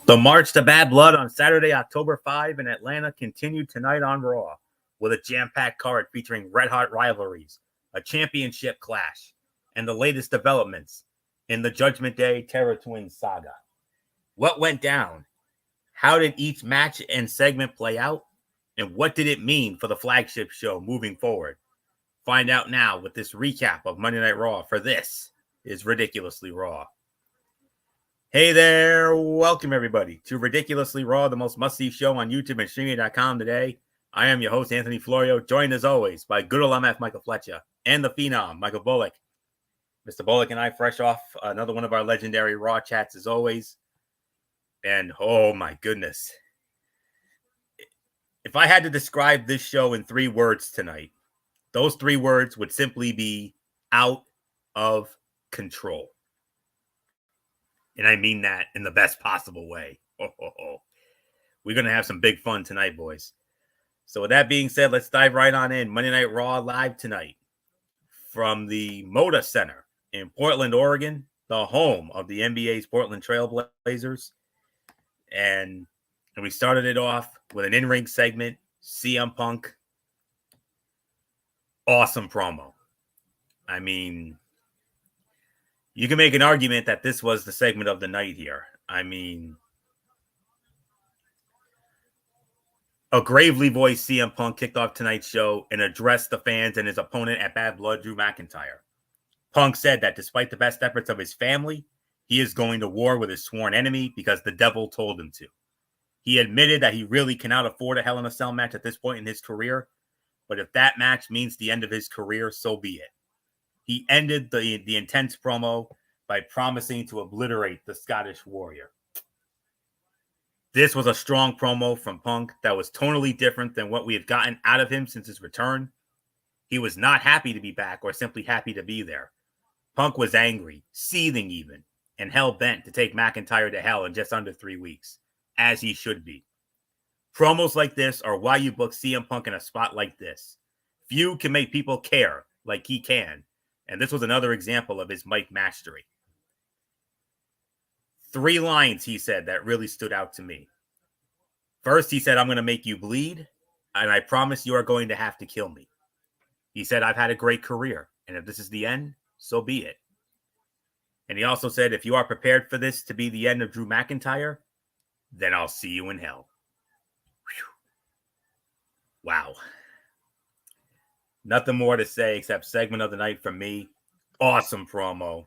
The March to Bad Blood on Saturday, October 5 in Atlanta continued tonight on Raw with a jam-packed card featuring red-hot rivalries, a championship clash, and the latest developments in the Judgment Day Terror Twins saga. What went down? How did each match and segment play out? And what did it mean for the flagship show moving forward? Find out now with this recap of Monday Night Raw, for this is Ridiculously Raw. Hey there, welcome everybody to Ridiculously Raw, the most must-see show on YouTube and streaming.com today. I am your host, Anthony Florio, joined as always by good old MF Michael Fletcher and the Phenom, Michael Bullock. Mr. Bullock and I fresh off another one of our legendary Raw chats as always. And oh my goodness. If I had to describe this show in 3 words tonight, those 3 words would simply be out of control. And I mean that in the best possible way. We're going to have some big fun tonight, boys. So with that being said, let's dive right on in. Monday Night Raw live tonight from the Moda Center in Portland, Oregon, the home of the NBA's Portland Trail Blazers. And we started it off with an in-ring segment, CM Punk. Awesome promo. I mean, you can make an argument that this was the segment of the night here. I mean, a gravely voiced CM Punk kicked off tonight's show and addressed the fans and his opponent at Bad Blood, Drew McIntyre. Punk said that despite the best efforts of his family, he is going to war with his sworn enemy because the devil told him to. He admitted that he really cannot afford a Hell in a Cell match at this point in his career, but if that match means the end of his career, so be it. He ended the intense promo by promising to obliterate the Scottish Warrior. This was a strong promo from Punk that was tonally different than what we have gotten out of him since his return. He was not happy to be back or simply happy to be there. Punk was angry, seething even, and hell-bent to take McIntyre to hell in just under 3 weeks, as he should be. Promos like this are why you book CM Punk in a spot like this. Few can make people care like he can, and this was another example of his mic mastery. 3 lines he said that really stood out to me. First, he said, "I'm going to make you bleed, and I promise you are going to have to kill me." He said, "I've had a great career, and if this is the end, so be it." And he also said, "If you are prepared for this to be the end of Drew McIntyre, then I'll see you in hell." Whew. Wow. Nothing more to say except segment of the night from me. Awesome promo.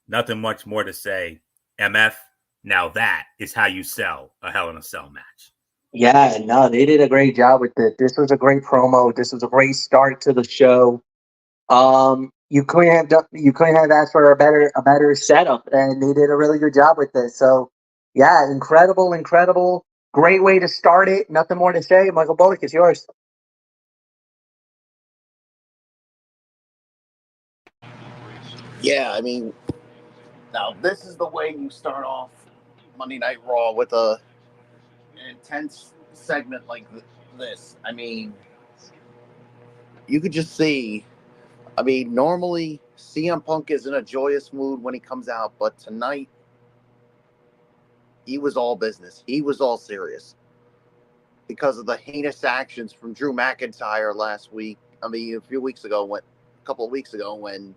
Nothing much more to say. MF, now that is how you sell a Hell in a Cell match. Yeah, no, they did a great job with it. This was a great promo. This was a great start to the show. You couldn't have asked for a better setup, and they did a really good job with this. So, yeah, incredible, great way to start it. Nothing more to say. Michael Bullock, it's yours. Yeah, I mean, now this is the way you start off Monday Night Raw with an intense segment like this. I mean, you could just see. I mean, normally CM Punk is in a joyous mood when he comes out, but tonight he was all business. He was all serious because of the heinous actions from Drew McIntyre last week. I mean, a couple of weeks ago, when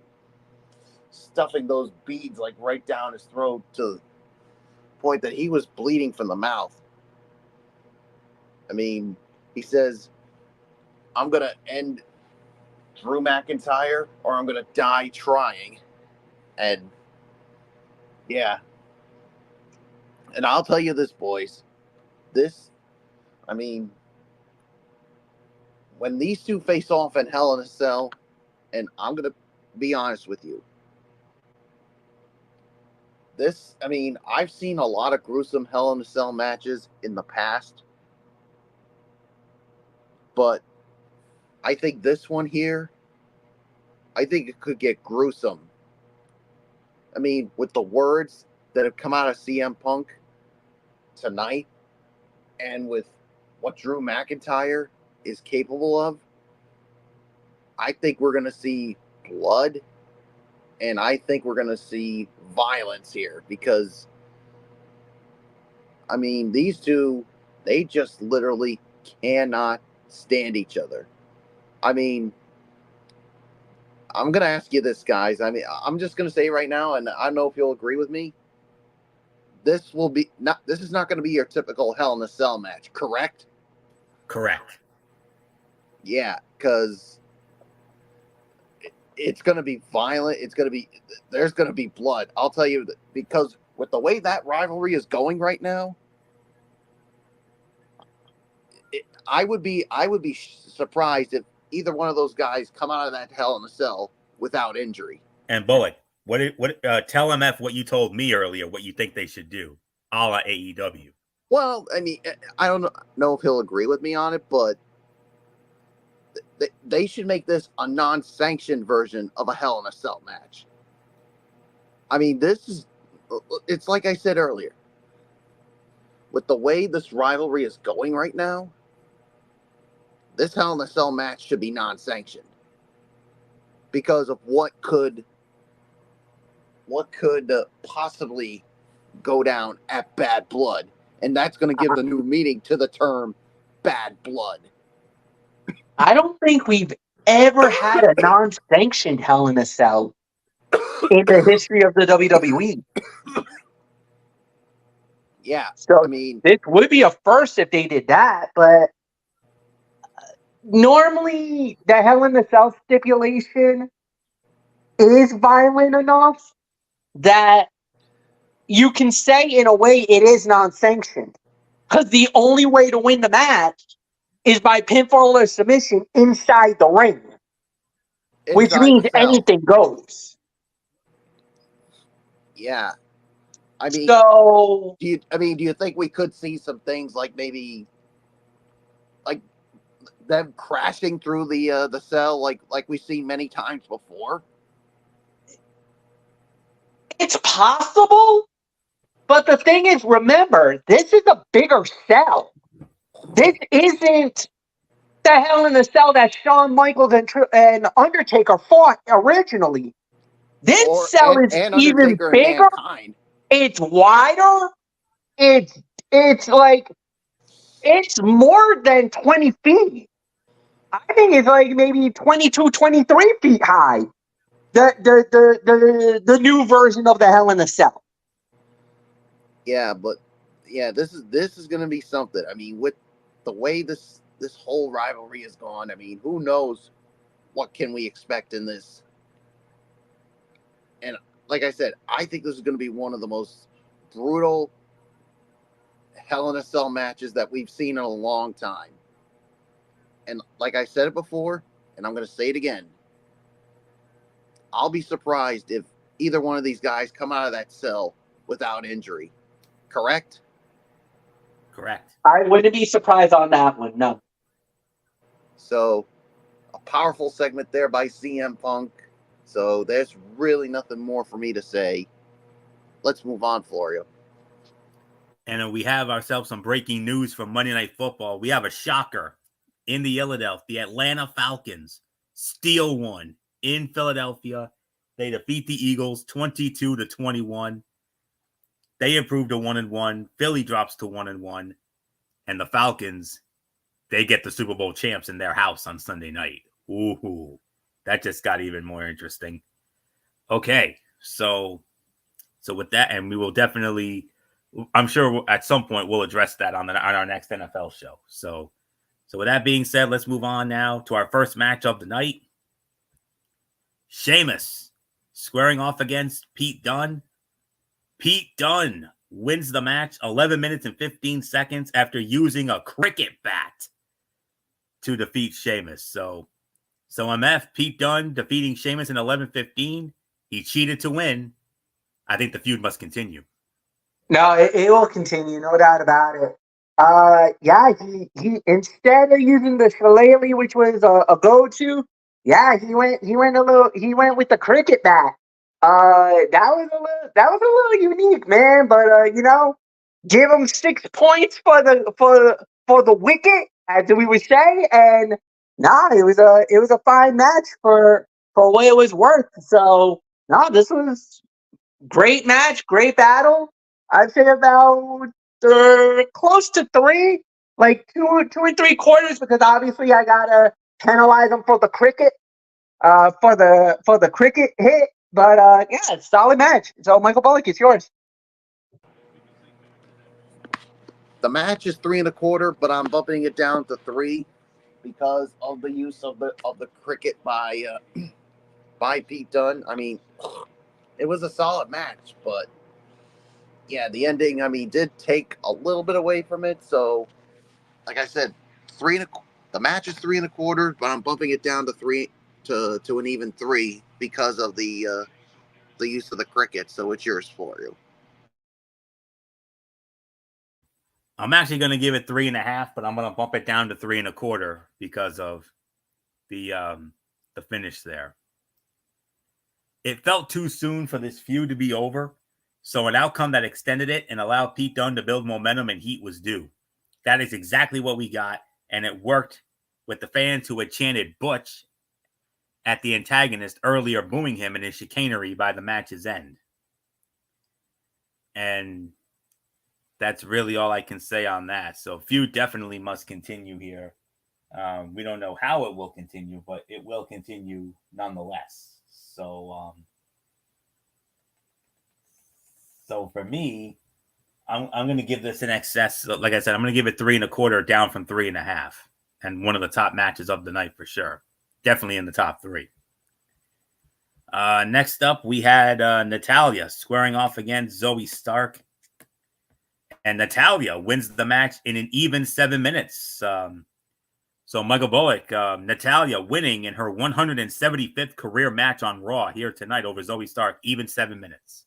stuffing those beads like right down his throat to the point that he was bleeding from the mouth. I mean, he says, "I'm going to end Drew McIntyre or I'm going to die trying." And yeah. And I'll tell you this, boys. I mean, when these two face off in Hell in a Cell, and I'm going to be honest with you, I've seen a lot of gruesome Hell in a Cell matches in the past, but I think this one here, I think it could get gruesome. I mean, with the words that have come out of CM Punk tonight, and with what Drew McIntyre is capable of, I think we're going to see blood, and I think we're going to see violence here, because I mean, these two, they just literally cannot stand each other. I mean, I'm gonna ask you this, guys. I mean, I'm just gonna say right now, and I don't know if you'll agree with me. This will be not. This is not going to be your typical Hell in a Cell match, correct? Correct. Yeah, because it's going to be violent. It's going to be. There's going to be blood. I'll tell you that, because with the way that rivalry is going right now, I would be surprised if either one of those guys come out of that Hell in a Cell without injury. And Bullock, tell MF what you told me earlier, what you think they should do, a la AEW. Well, I mean, I don't know if he'll agree with me on it, but they should make this a non-sanctioned version of a Hell in a Cell match. I mean, it's like I said earlier. With the way this rivalry is going right now, this Hell in a Cell match should be non-sanctioned because of what could possibly go down at Bad Blood. And that's going to give the new meaning to the term Bad Blood. I don't think we've ever had a non-sanctioned Hell in a Cell in the history of the WWE. Yeah, So I mean, this would be a first if they did that, but normally the Hell in a Cell stipulation is violent enough that you can say in a way it is non-sanctioned. Because the only way to win the match is by pinfall or submission inside the ring. Which inside means the cell. anything goes. Yeah. I mean, So do you think we could see some things like maybe like them crashing through the cell like we've seen many times before? it's possible, but the thing is, remember, this is a bigger cell. This isn't the Hell in a Cell that Shawn Michaels and Undertaker fought originally. This cell is and even Undertaker and bigger. Mankind. It's wider. It's like it's more than 20 feet. I think it's like maybe 22, 23 feet high. The new version of the Hell in a Cell. Yeah, but yeah, this is going to be something. I mean, with the way this whole rivalry has gone, I mean, who knows what can we expect in this? And like I said, I think this is going to be one of the most brutal Hell in a Cell matches that we've seen in a long time. And like I said it before, and I'm going to say it again, I'll be surprised if either one of these guys come out of that cell without injury. Correct? Correct. I wouldn't be surprised on that one, no. So, a powerful segment there by CM Punk. So, there's really nothing more for me to say. Let's move on, Florio. And we have ourselves some breaking news from Monday Night Football. We have a shocker in the Philadelphia. The Atlanta Falcons steal one in Philadelphia. They defeat the Eagles 22-21. They improved to 1-1. Philly drops to 1-1. And the Falcons, they get the Super Bowl champs in their house on Sunday night. Ooh, that just got even more interesting. Okay, so with that, and we will definitely, I'm sure at some point we'll address that on our next NFL show. So with that being said, let's move on now to our first match of the night. Sheamus squaring off against Pete Dunne. Pete Dunne wins the match 11 minutes and 15 seconds after using a cricket bat to defeat Sheamus. So MF, Pete Dunne defeating Sheamus in 11:15. He cheated to win. I think the feud must continue. No, it will continue, no doubt about it. Yeah, he instead of using the shillelagh, which was a go-to, yeah, he went with the cricket bat. That was a little unique, man. But give him 6 points for the wicket, as we would say, and it was a fine match for what it was worth. So this was great match, great battle. I'd say about they're close to 3, like 2 2 3/4, because obviously I gotta penalize them for the cricket, for the cricket hit. But yeah, it's a solid match. So Michael Bullock, it's yours. The match is 3 1/4, but I'm bumping it down to 3 because of the use of the cricket by Pete Dunne. I mean, it was a solid match, but yeah, the ending, I mean, did take a little bit away from it. So, like I said, the match is 3 1/4, but I'm bumping it down to 3 to an even 3 because of the use of the cricket. So it's yours for you. I'm actually going to give it 3.5, but I'm going to bump it down to 3 1/4 because of the finish there. It felt too soon for this feud to be over, so an outcome that extended it and allowed Pete Dunne to build momentum and heat was due. That is exactly what we got, and it worked with the fans who had chanted Butch at the antagonist earlier, booing him in his chicanery by the match's end. And that's really all I can say on that. So feud definitely must continue here. We don't know how it will continue, but it will continue nonetheless. So for me, I'm going to give this an excess. Like I said, I'm going to give it 3 1/4, down from 3.5, and one of the top matches of the night for sure. Definitely in the top 3. Next up, we had Natalya squaring off against Zoey Stark. And Natalya wins the match in an even 7 minutes. So Michael Bullock, Natalya winning in her 175th career match on Raw here tonight over Zoey Stark, even 7 minutes.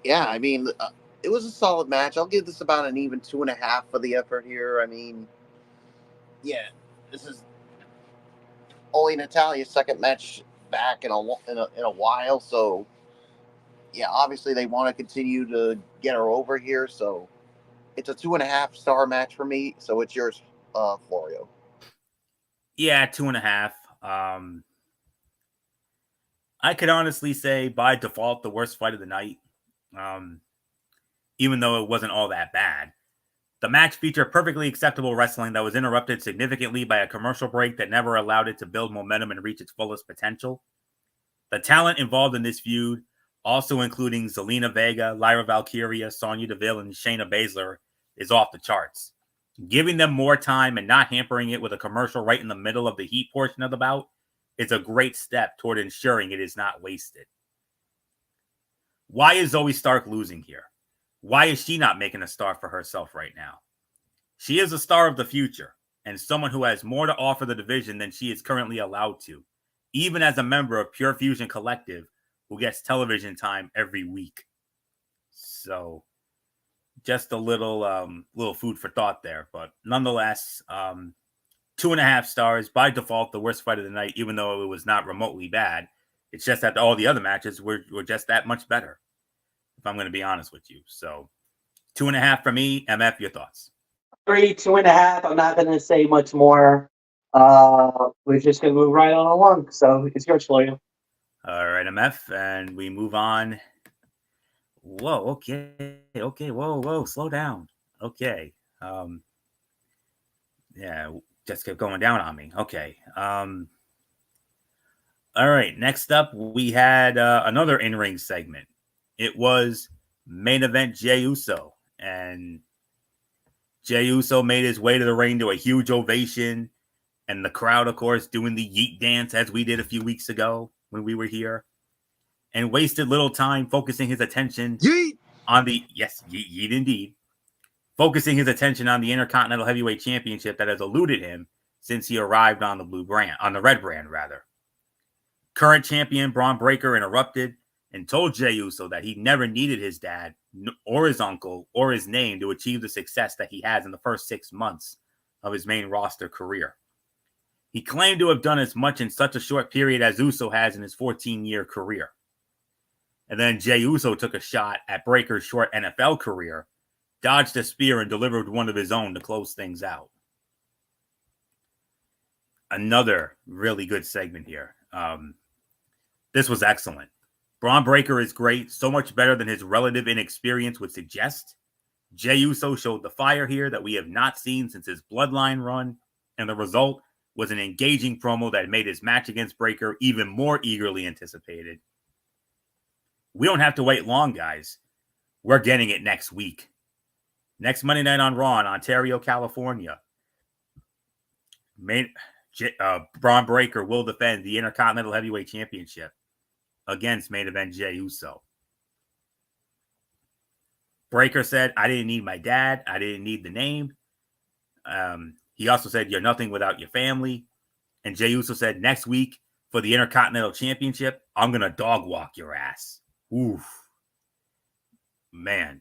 Yeah, I mean, it was a solid match. I'll give this about an even 2.5 for the effort here. I mean, yeah, this is only Natalya's second match back in a while. So, yeah, obviously they want to continue to get her over here. So, it's a 2.5-star match for me. So it's yours, Florio. Yeah, 2.5. I could honestly say by default the worst fight of the night. Even though it wasn't all that bad. The match featured perfectly acceptable wrestling that was interrupted significantly by a commercial break that never allowed it to build momentum and reach its fullest potential. The talent involved in this feud, also including Zelina Vega, Lyra Valkyria, Sonya Deville, and Shayna Baszler, is off the charts. Giving them more time and not hampering it with a commercial right in the middle of the heat portion of the bout is a great step toward ensuring it is not wasted. Why is Zoey Stark losing here? Why is she not making a star for herself right now? She is a star of the future and someone who has more to offer the division than she is currently allowed to, even as a member of Pure Fusion Collective who gets television time every week. So just a little food for thought there, but nonetheless, 2.5 stars by default, the worst fight of the night, even though it was not remotely bad. It's just that all the other matches were just that much better, if I'm going to be honest with you. So 2.5 for me. MF, your thoughts? 3, 2.5. I'm not going to say much more. We're just going to move right on along. So it's yours, Florio. All right, MF, and we move on. Whoa, okay, whoa, slow down. Okay, yeah, just kept going down on me. Okay, all right. Next up, we had another in-ring segment. It was main event Jey Uso, and Jey Uso made his way to the ring to a huge ovation, and the crowd, of course, doing the yeet dance as we did a few weeks ago when we were here, and wasted little time focusing his attention on the yeet indeed, focusing his attention on the Intercontinental Heavyweight Championship that has eluded him since he arrived on the red brand rather. Current champion Braun Breaker interrupted and told Jey Uso that he never needed his dad or his uncle or his name to achieve the success that he has in the first 6 months of his main roster career. He claimed to have done as much in such a short period as Uso has in his 14-year career. And then Jey Uso took a shot at Breaker's short NFL career, dodged a spear, and delivered one of his own to close things out. Another really good segment here. This was excellent. Braun Breaker is great, so much better than his relative inexperience would suggest. Jey Uso showed the fire here that we have not seen since his Bloodline run, and the result was an engaging promo that made his match against Breakker even more eagerly anticipated. We don't have to wait long, guys. We're getting it next week. Next Monday night on Raw in Ontario, California. Braun Breakker will defend the Intercontinental Heavyweight Championship against main event Jey Uso. Breakker said, I didn't need my dad. I didn't need the name. He also said, you're nothing without your family. And Jey Uso said, next week for the Intercontinental Championship, I'm going to dog walk your ass. Oof. Man.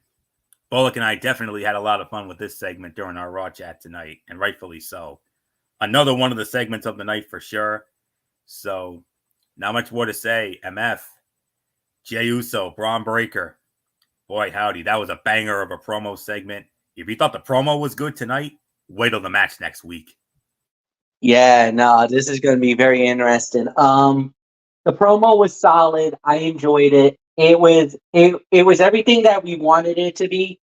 Bullock and I definitely had a lot of fun with this segment during our Raw chat tonight, and rightfully so. Another one of the segments of the night for sure. So, not much more to say. MF, Jey Uso, Braun Breakker. Boy, howdy, that was a banger of a promo segment. If you thought the promo was good tonight, wait till the match next week. Yeah, no, this is going to be very interesting. The promo was solid. I enjoyed it. It was everything that we wanted it to be.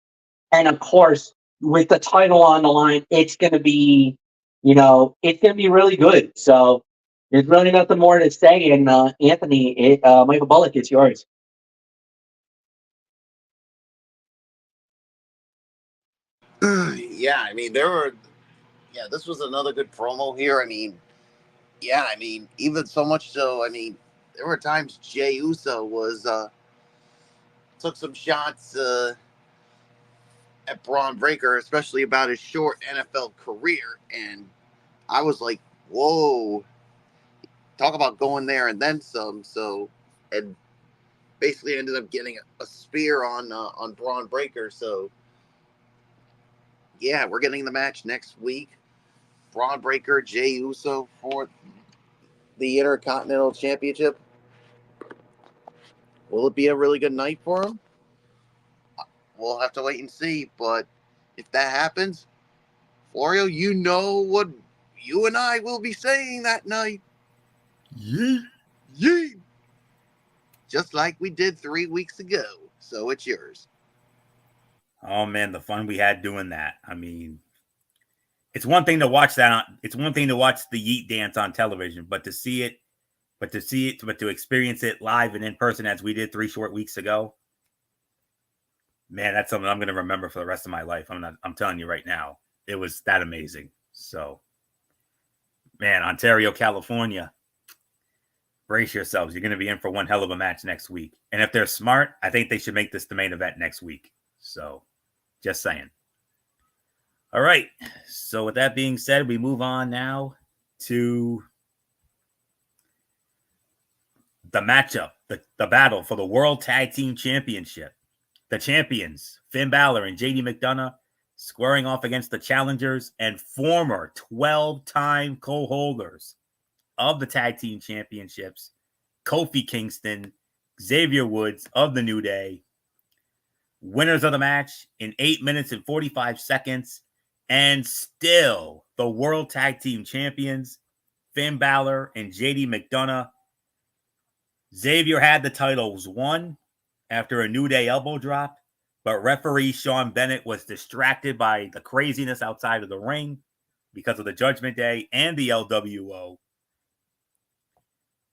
And of course, with the title on the line, it's going to be, it's going to be really good. So there's really nothing more to say. And Anthony, Michael Bullock, it's yours. Yeah, I mean, this was another good promo here. I mean, even so much so, there were times Jey Uso was, took some shots at Braun Breakker, especially about his short NFL career. And I was like, whoa, talk about going there and then some. So, and basically ended up getting a spear on Braun Breakker. So, yeah, we're getting the match next week. Braun Breakker, Jey Uso for the Intercontinental Championship. Will it be a really good night for him? We'll have to wait and see. But if that happens, Florio, you know what you and I will be saying that night. Yeet. Yeet. Just like we did 3 weeks ago. So it's yours. Oh man, the fun we had doing that. I mean, it's one thing to watch that. It's one thing to watch the Yeet dance on television, but to experience it live and in person as we did 3 short weeks ago, man, that's something I'm going to remember for the rest of my life. I'm telling you right now, it was that amazing. So, man, Ontario, California, brace yourselves. You're going to be in for one hell of a match next week. And if they're smart, I think they should make this the main event next week. So, just saying. All right. So, with that being said, we move on now to the matchup, the battle for the World Tag Team Championship. The champions, Finn Balor and JD McDonough, squaring off against the challengers and former 12-time co-holders of the Tag Team Championships, Kofi Kingston, Xavier Woods of the New Day. Winners of the match in 8 minutes and 45 seconds, and still the World Tag Team Champions, Finn Balor and JD McDonough. Xavier had the titles won after a New Day elbow drop, but referee Sean Bennett was distracted by the craziness outside of the ring because of the Judgment Day and the LWO.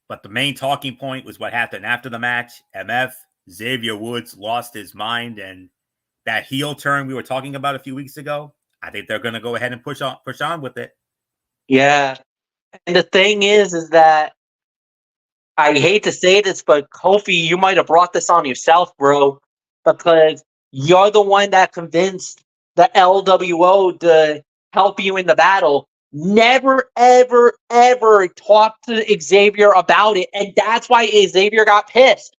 But the main talking point was what happened after the match. MF, Xavier Woods lost his mind, and that heel turn we were talking about a few weeks ago, I think they're going to go ahead and push on with it. Yeah. And the thing is that I hate to say this, but Kofi, you might have brought this on yourself, bro, because you're the one that convinced the LWO to help you in the battle. Never, ever, ever talk to Xavier about it, and that's why Xavier got pissed.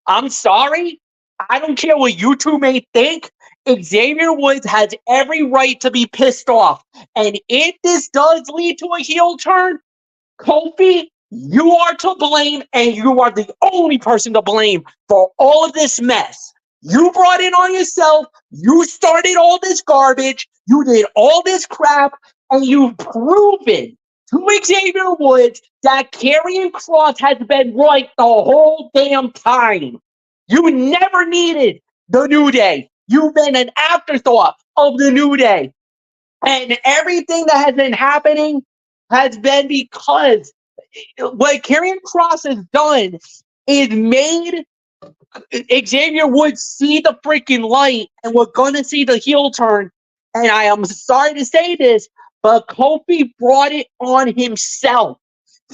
I'm sorry. I don't care what you two may think. Xavier Woods has every right to be pissed off. And if this does lead to a heel turn, Kofi, you are to blame, and you are the only person to blame for all of this mess. You brought it on yourself. You started all this garbage. You did all this crap, and you've proven to Xavier Woods that Karrion Kross has been right the whole damn time. You never needed the New Day. You've been an afterthought of the New Day. And everything that has been happening has been because what Karrion Kross has done is made Xavier Woods see the freaking light, and we're gonna see the heel turn. And I am sorry to say this, but Kofi brought it on himself.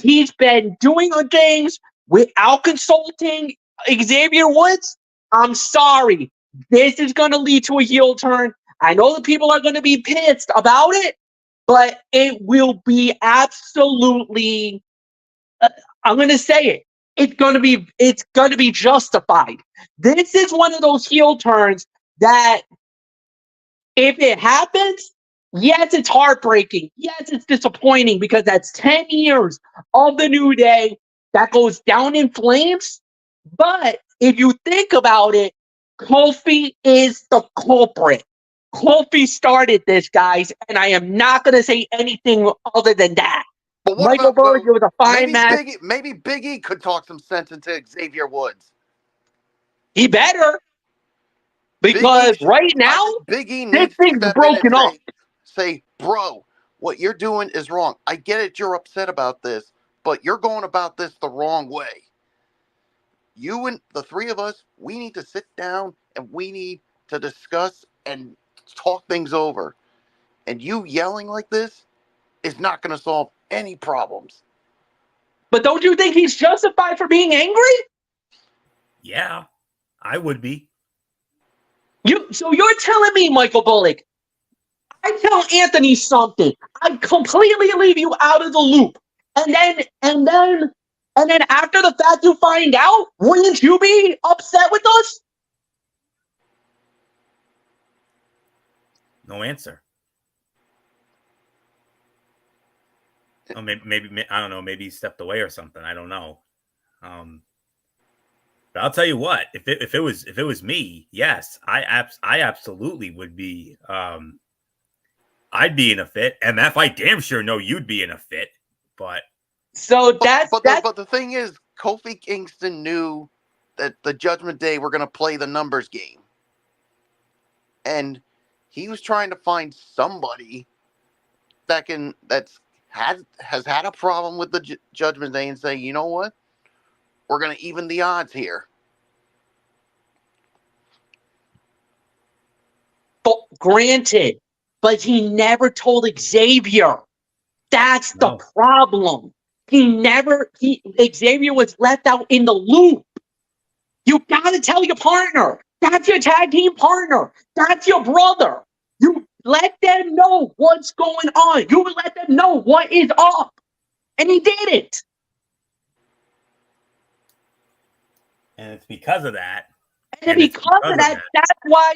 He's been doing things without consulting Xavier Woods. I'm sorry. This is gonna lead to a heel turn. I know the people are gonna be pissed about it, but it will be absolutely. I'm gonna say it. It's gonna be justified. This is one of those heel turns that, if it happens, yes, it's heartbreaking. Yes, it's disappointing because that's 10 years of the New Day that goes down in flames. But if you think about it, Kofi is the culprit. Kofi started this, guys, and I am not going to say anything other than that. But what Michael about Bullock, it was a fine match. Maybe Big E could talk some sense into Xavier Woods. He better. Because right now, Big E this needs to thing's step broken in up. and say, bro, what you're doing is wrong. I get it, you're upset about this, but you're going about this the wrong way. You and the three of us, we need to sit down and we need to discuss and talk things over. And you yelling like this is not going to solve any problems. But don't you think he's justified for being angry? Yeah, I would be. So you're telling me, Michael Bullock, I tell Anthony something, I completely leave you out of the loop, and then after the fact you find out, wouldn't you be upset with us? No answer. Oh, maybe I don't know. Maybe he stepped away or something. I don't know. But I'll tell you what. If it was me, yes, I absolutely would be. I'd be in a fit. MF, I damn sure know you'd be in a fit. But the thing is, Kofi Kingston knew that the Judgment Day were going to play the numbers game, and he was trying to find somebody that has had a problem with the Judgment Day and say, you know what, we're going to even the odds here. But granted, but he never told Xavier. That's the problem. Xavier was left out in the loop. You gotta tell your partner. That's your tag team partner. That's your brother. You let them know what's going on. You let them know what is up. And he did it. And it's because of that. And because of that, that's why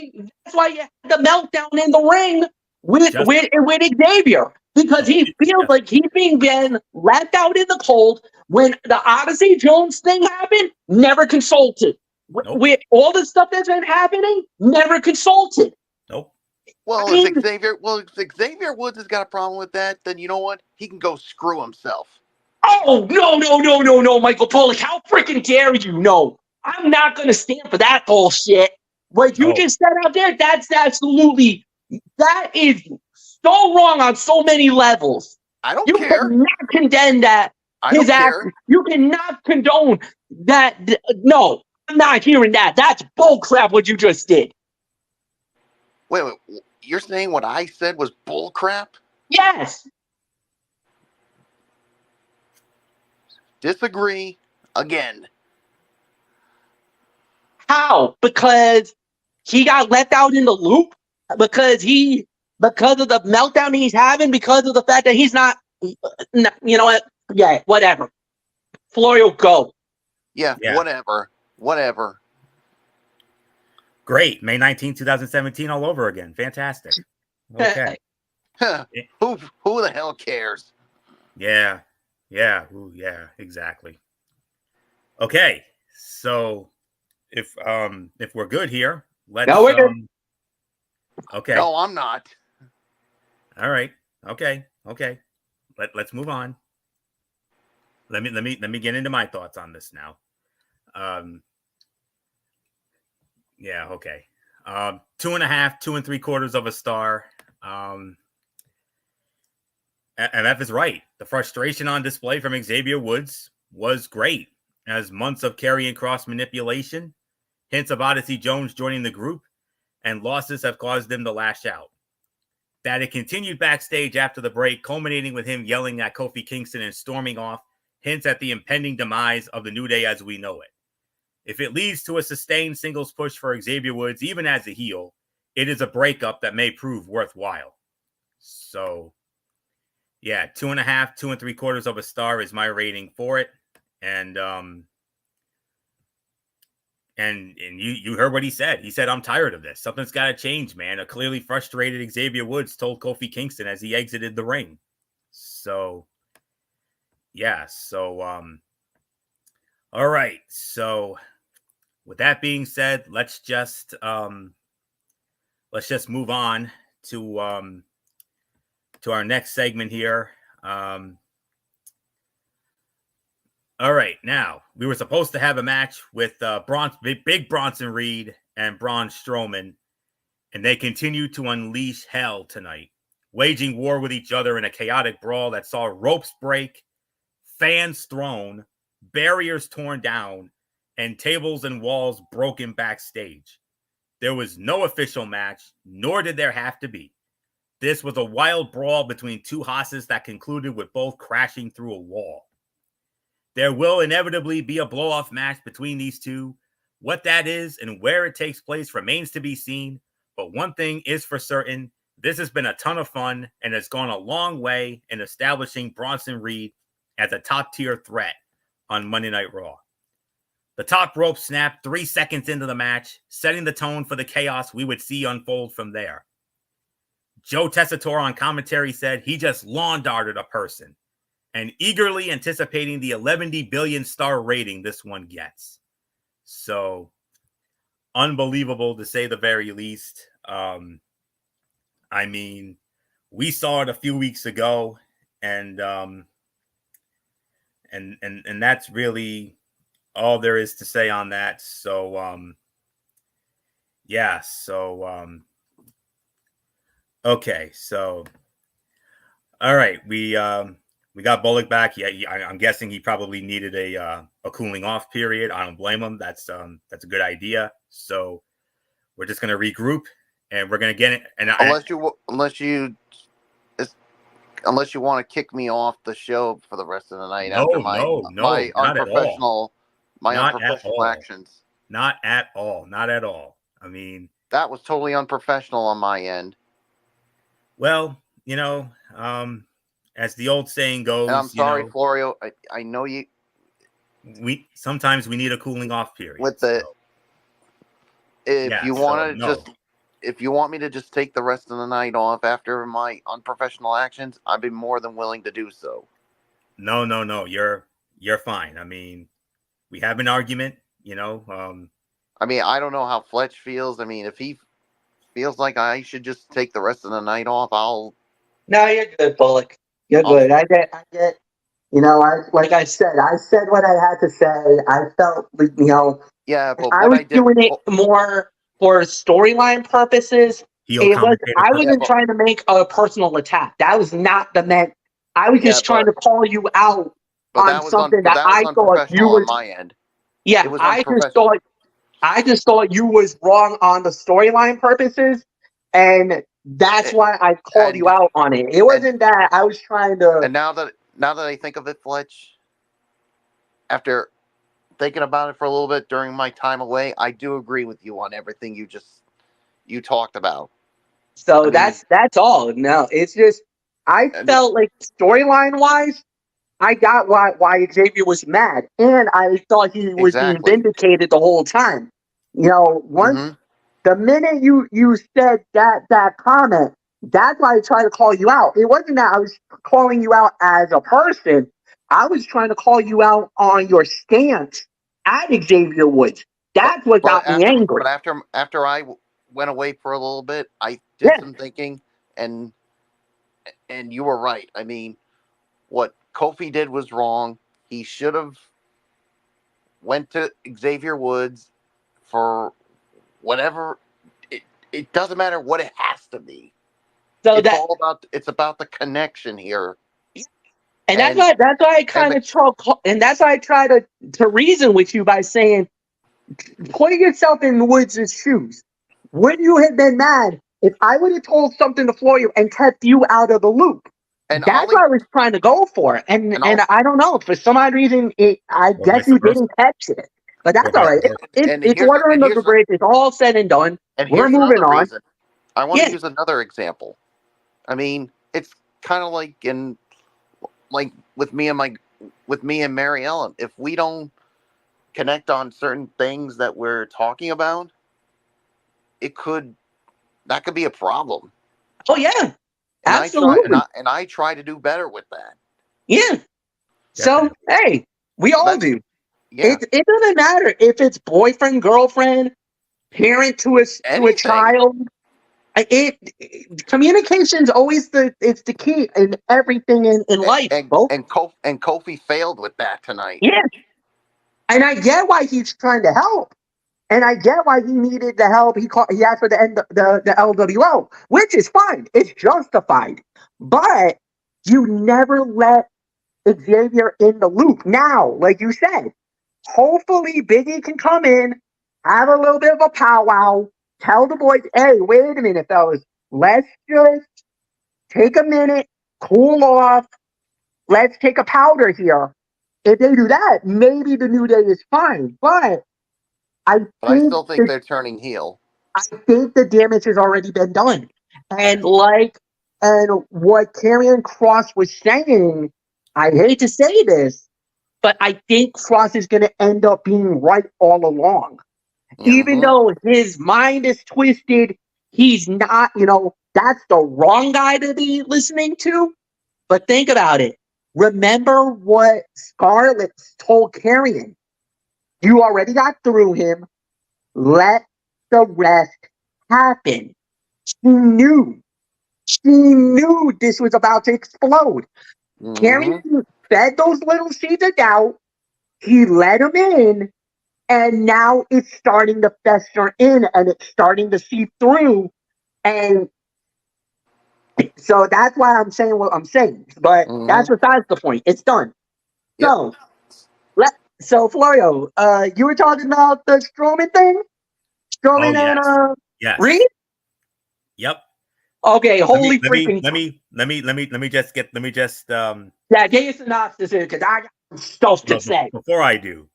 you had the meltdown in the ring with Xavier. Because he feels like he's being left out in the cold. When the Odyssey Jones thing happened, never consulted. Nope. With all the stuff that's been happening, never consulted. Nope. Well, if Xavier Woods has got a problem with that, then you know what? He can go screw himself. Oh, no, Michael Bullock. How freaking dare you? No. I'm not going to stand for that bullshit. What you just said out there, that is so wrong on so many levels. I don't care. You cannot condemn that. His act. You cannot condone that. No, I'm not hearing that. That's bullcrap what you just did. Wait. You're saying what I said was bullcrap? Yes. Disagree again. How? Because he got left out in the loop? Because of the meltdown he's having? Because of the fact that he's not, you know what? Yeah, whatever. Florio, go. Yeah, whatever. Great. May 19, 2017, all over again. Fantastic. Okay. Who the hell cares? Yeah. Ooh, yeah, exactly. Okay. So if we're good here, let's we're good. Okay. No, I'm not. All right. Okay. Let's move on. Let me get into my thoughts on this now. Yeah, okay. 2.5, 2 3/4 of a star. MF is right. The frustration on display from Xavier Woods was great, as months of carrying cross manipulation, hints of Odyssey Jones joining the group, and losses have caused him to lash out. That it continued backstage after the break, culminating with him yelling at Kofi Kingston and storming off, hints at the impending demise of the New Day as we know it. If it leads to a sustained singles push for Xavier Woods, even as a heel, it is a breakup that may prove worthwhile. So, yeah, 2.5, 2 3/4 of a star is my rating for it. And you heard what he said. He said, "I'm tired of this. Something's got to change, man." A clearly frustrated Xavier Woods told Kofi Kingston as he exited the ring. So, yeah. So, all right. So, with that being said, let's just move on to our next segment here. All right, now we were supposed to have a match with Big Bronson Reed and Braun Strowman, and they continued to unleash hell tonight, waging war with each other in a chaotic brawl that saw ropes break, fans thrown, barriers torn down, and tables and walls broken backstage. There was no official match, nor did there have to be. This was a wild brawl between two hosses that concluded with both crashing through a wall. There will inevitably be a blow-off match between these two. What that is and where it takes place remains to be seen, but one thing is for certain, this has been a ton of fun and has gone a long way in establishing Bronson Reed as a top-tier threat on Monday Night Raw. The top rope snapped 3 seconds into the match, setting the tone for the chaos we would see unfold from there. Joe Tessitore on commentary said he just lawn darted a person, and eagerly anticipating the 11 billion star rating this one gets. So, unbelievable to say the very least. I mean, we saw it a few weeks ago, and that's really all there is to say on that. So, yeah. So, okay. So, all right. We got Bullock back. Yeah, I'm guessing he probably needed a cooling off period. I don't blame him. That's a good idea. So we're just gonna regroup, and we're gonna get it. And unless you want to kick me off the show for the rest of the night after my unprofessional actions. Not at all. Not at all. I mean, that was totally unprofessional on my end. Well, as the old saying goes, and I'm sorry, Florio. I know you. Sometimes we need a cooling off period. If you want me to just take the rest of the night off after my unprofessional actions, I'd be more than willing to do so. No. You're fine. I mean, we have an argument, I mean, I don't know how Fletch feels. I mean, if he feels like I should just take the rest of the night off, I'll. No, you're good, Bullock. You're good. I get. Like I said what I had to say. I felt, yeah, but I was doing it more for storyline purposes. I wasn't trying to make a personal attack. That was not the meant. I was just trying to call you out on something that I thought you was on my end. Yeah, I just thought you was wrong on the storyline purposes, and that's why I called you out on it. It wasn't that I was trying to. And now that I think of it, Fletch, after thinking about it for a little bit during my time away, I do agree with you on everything you talked about. So that's all. No, it's just I felt like storyline wise, I got why Xavier was mad, and I thought he was being vindicated the whole time. Once the minute you said that comment, that's why I tried to call you out. It wasn't that I was calling you out as a person. I was trying to call you out on your stance at Xavier Woods. That's what got me angry. But after I went away for a little bit, I did some thinking, and you were right. I mean, what Kofi did was wrong. He should have went to Xavier Woods for whatever it doesn't matter what it has to be. So It's about the connection here. And that's why I kind of talk, and that's why I try to reason with you by saying, putting yourself in Woods' shoes. Would you have been mad if I would have told something to Florio and kept you out of the loop? And that's what I was trying to go for. And I don't know, for some odd reason, I guess you didn't catch it. But that's all right. It's water under the bridge. It's all said and done. And we're moving on. Reason. I want to use another example. I mean, it's kind of like with me and Mary Ellen. If we don't connect on certain things that we're talking about, that could be a problem. Oh yeah, absolutely. I try to do better with that. Yeah. So hey, we all do. Yeah. It doesn't matter if it's boyfriend, girlfriend, parent to a child. Communication's always it's the key in everything in life. And Kofi failed with that tonight. Yeah. And I get why he's trying to help. And I get why he needed the help. He asked for the LWO, which is fine. It's justified. But you never let Xavier in the loop. Now, like you said, hopefully Biggie can come in, have a little bit of a powwow, tell the boys, hey, wait a minute, fellas. Let's just take a minute, cool off. Let's take a powder here. If they do that, maybe the New Day is fine. But I still think they're turning heel. I think the damage has already been done. And what Karrion Kross was saying, I hate to say this, but I think Kross is going to end up being right all along. Mm-hmm. Even though his mind is twisted, he's not, that's the wrong guy to be listening to. But think about it. Remember what Scarlett told Karrion. You already got through him. Let the rest happen. She knew this was about to explode. Mm-hmm. Karrion fed those little seeds of doubt. He let him in. And now it's starting to fester in and it's starting to seep through. And so that's why I'm saying what I'm saying. But that's besides the point. It's done. Yep. So Florio, you were talking about the Strowman thing? Strowman and Reed? Yep. Okay, freaking. Let me just get your synopsis here because I got stuff to say. Before I do,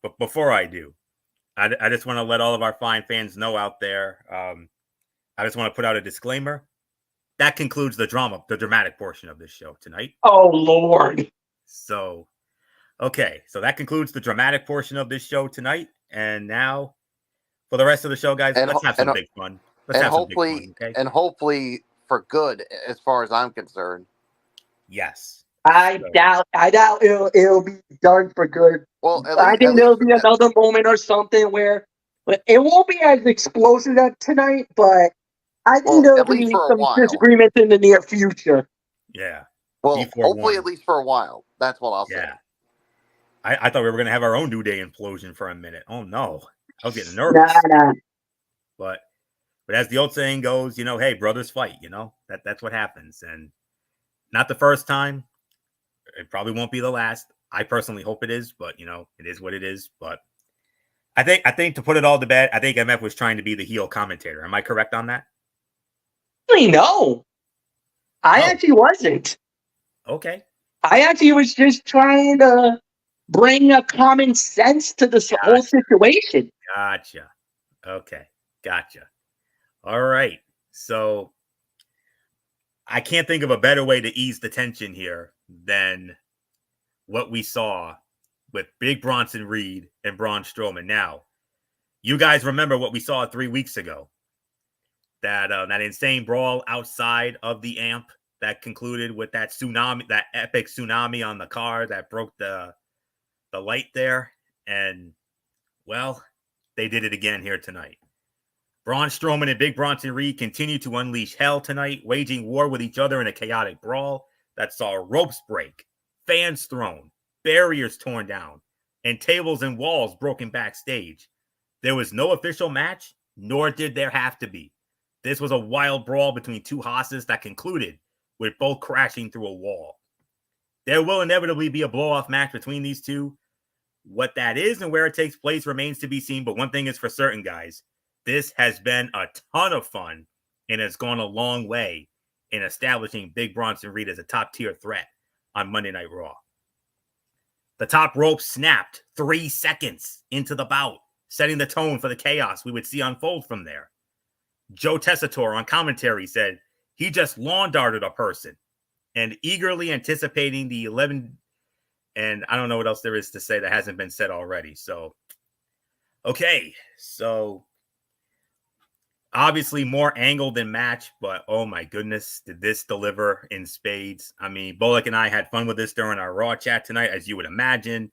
I just want to let all of our fine fans know out there. I just want to put out a disclaimer. That concludes the dramatic portion of this show tonight. Oh Lord. So that concludes the dramatic portion of this show tonight. And now for the rest of the show, guys, let's have some big fun. And hopefully for good, as far as I'm concerned. Yes. I doubt it'll be done for good. Well, I think there'll be another moment or something where it won't be as explosive as tonight, but I think there'll be some disagreements in the near future. Yeah. Well, hopefully at least for a while. That's what I'll say. Yeah. I thought we were going to have our own New Day implosion for a minute. Oh, no. I was getting nervous. Nah. But as the old saying goes, hey, brothers fight, that's what happens. And not the first time. It probably won't be the last. I personally hope it is, but, it is what it is. But I think to put it all to bed, I think MF was trying to be the heel commentator. Am I correct on that? No. I actually wasn't. Okay. I actually was just trying to bring a common sense to this whole situation. Gotcha. Okay. Gotcha. All right. So I can't think of a better way to ease the tension here than what we saw with Big Bronson Reed and Braun Strowman. Now, you guys remember what we saw 3 weeks ago. That insane brawl outside of the amp that concluded with that tsunami, that epic tsunami on the car that broke the light there. And, well, they did it again here tonight. Braun Strowman and Big Bronson Reed continue to unleash hell tonight, waging war with each other in a chaotic brawl that saw ropes break, fans thrown, barriers torn down, and tables and walls broken backstage. There was no official match, nor did there have to be. This was a wild brawl between two hosses that concluded with both crashing through a wall. There will inevitably be a blow-off match between these two. What that is and where it takes place remains to be seen, but one thing is for certain, guys. This has been a ton of fun, and it's gone a long way in establishing Big Bronson Reed as a top-tier threat on Monday Night Raw. The top rope snapped 3 seconds into the bout, setting the tone for the chaos we would see unfold from there. Joe Tessitore on commentary said he just lawn darted a person, and eagerly anticipating the 11, and I don't know what else there is to say that hasn't been said already. So, okay, so obviously more angle than match, but oh my goodness, did this deliver in spades? I mean, Bullock and I had fun with this during our Raw chat tonight, as you would imagine.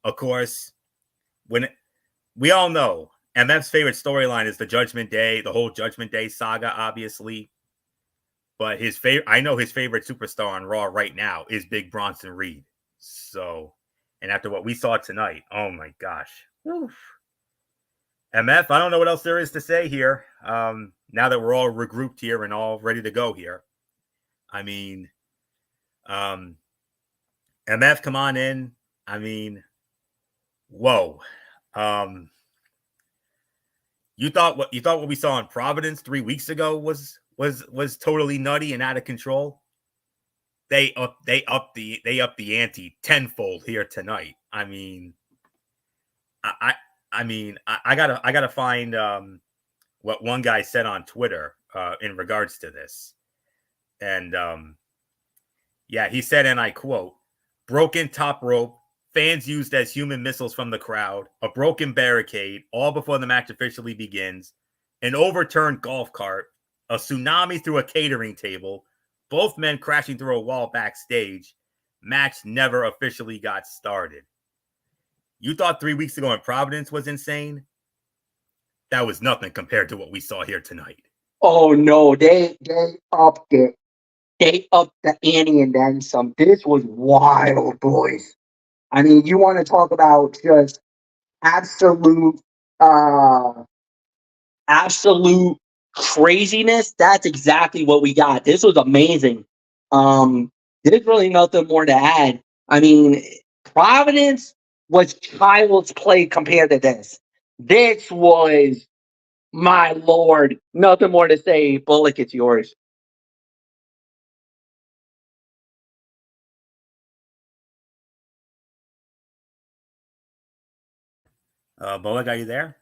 Of course, when we all know MF's favorite storyline is the Judgment Day, the whole Judgment Day saga, obviously. But I know his favorite superstar on Raw right now is Big Bronson Reed. So, and after what we saw tonight, oh my gosh. Oof. MF, I don't know what else there is to say here. Now that we're all regrouped here and all ready to go here. I mean, MF, come on in. I mean, whoa. You thought what we saw in Providence 3 weeks ago was totally nutty and out of control. They up the ante tenfold here tonight. I mean, I gotta find what one guy said on Twitter in regards to this, and yeah, he said, and I quote: "Broken top rope, fans used as human missiles from the crowd, a broken barricade, all before the match officially begins, an overturned golf cart, a tsunami through a catering table, both men crashing through a wall backstage. Match never officially got started." You thought 3 weeks ago in Providence was insane? That was nothing compared to what we saw here tonight. Oh no, they upped it. They upped the ante and then some. This was wild, boys. I mean, you want to talk about just absolute absolute craziness? That's exactly what we got. This was amazing. There's really nothing more to add. I mean, Providence was child's play compared to this. This was, my lord, nothing more to say. Bullock, it's yours. Bullock, are you there?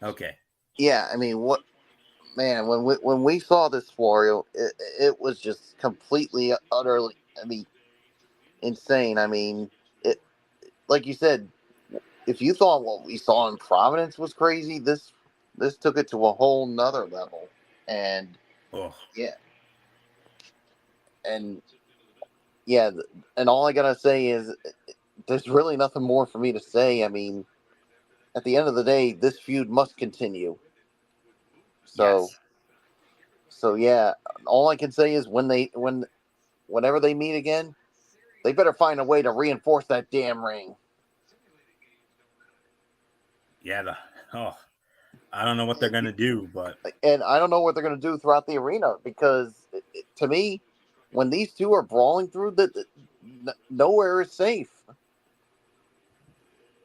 Okay. Yeah, I mean, what man? When we saw this Florio, it was just completely, utterly, I mean, insane. I mean, it, like you said, if you thought what we saw in Providence was crazy, this took it to a whole nother level. And yeah, and yeah, and all I gotta say is, there's really nothing more for me to say. I mean, at the end of the day, this feud must continue. So, yes. so yeah, all I can say is whenever they meet again, they better find a way to reinforce that damn ring. Yeah. I don't know what they're gonna do, but And I don't know what they're gonna do throughout the arena, because to me, when these two are brawling through, nowhere is safe.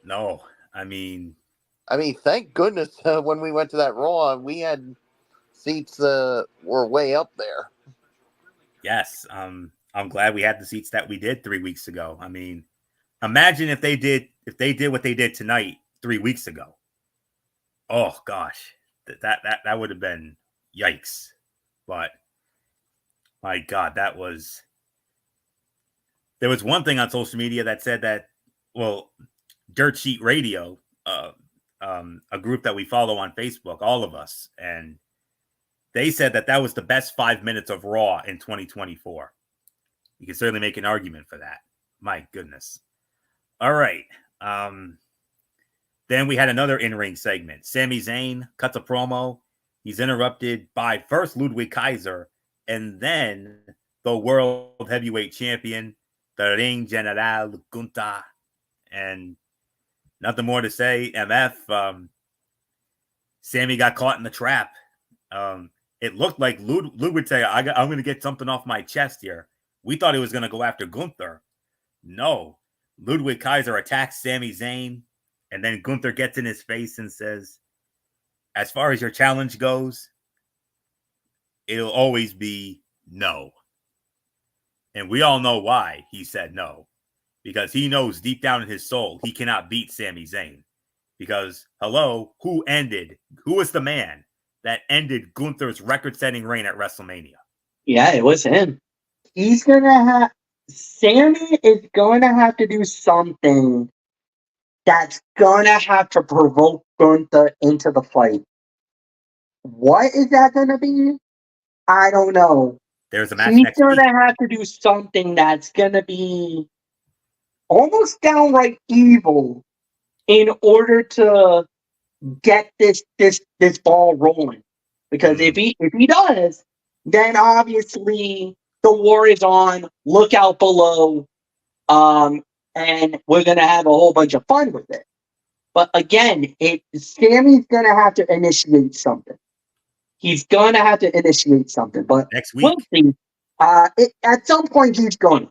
no. I mean, thank goodness when we went to that Raw, we had seats were way up there. yes. I'm glad we had the seats that we did 3 weeks ago. I mean, imagine if they did what they did tonight 3 weeks ago. Oh gosh, that would have been yikes. But my God, there was one thing on social media that said that, well, Dirt Sheet Radio, a group that we follow on Facebook, all of us, and they said that was the best 5 minutes of Raw in 2024. You can certainly make an argument for that. My goodness. All right. Then we had another in-ring segment. Sami Zayn cuts a promo. He's interrupted by first Ludwig Kaiser and then the World Heavyweight Champion, the Ring General Gunther. And nothing more to say. MF, Sammy got caught in the trap. It looked like Lud would say, I'm going to get something off my chest here. We thought he was going to go after Gunther. No. Ludwig Kaiser attacks Sami Zayn, and then Gunther gets in his face and says, as far as your challenge goes, it'll always be no. And we all know why he said no. Because he knows deep down in his soul he cannot beat Sami Zayn. Because, hello, who was the man that ended Gunther's record-setting reign at WrestleMania? Yeah, it was him. Sammy is going to have to do something that's going to have to provoke Gunther into the fight. What is that going to be? I don't know. There's a match He's next going week. to have to do something that's going to be almost downright evil in order to get this ball rolling. Because if he does, then obviously the war is on. Look out below, and we're gonna have a whole bunch of fun with it. But again, Sammy's gonna have to initiate something. He's gonna have to initiate something. But Next week. we'll see. At some point, he's going.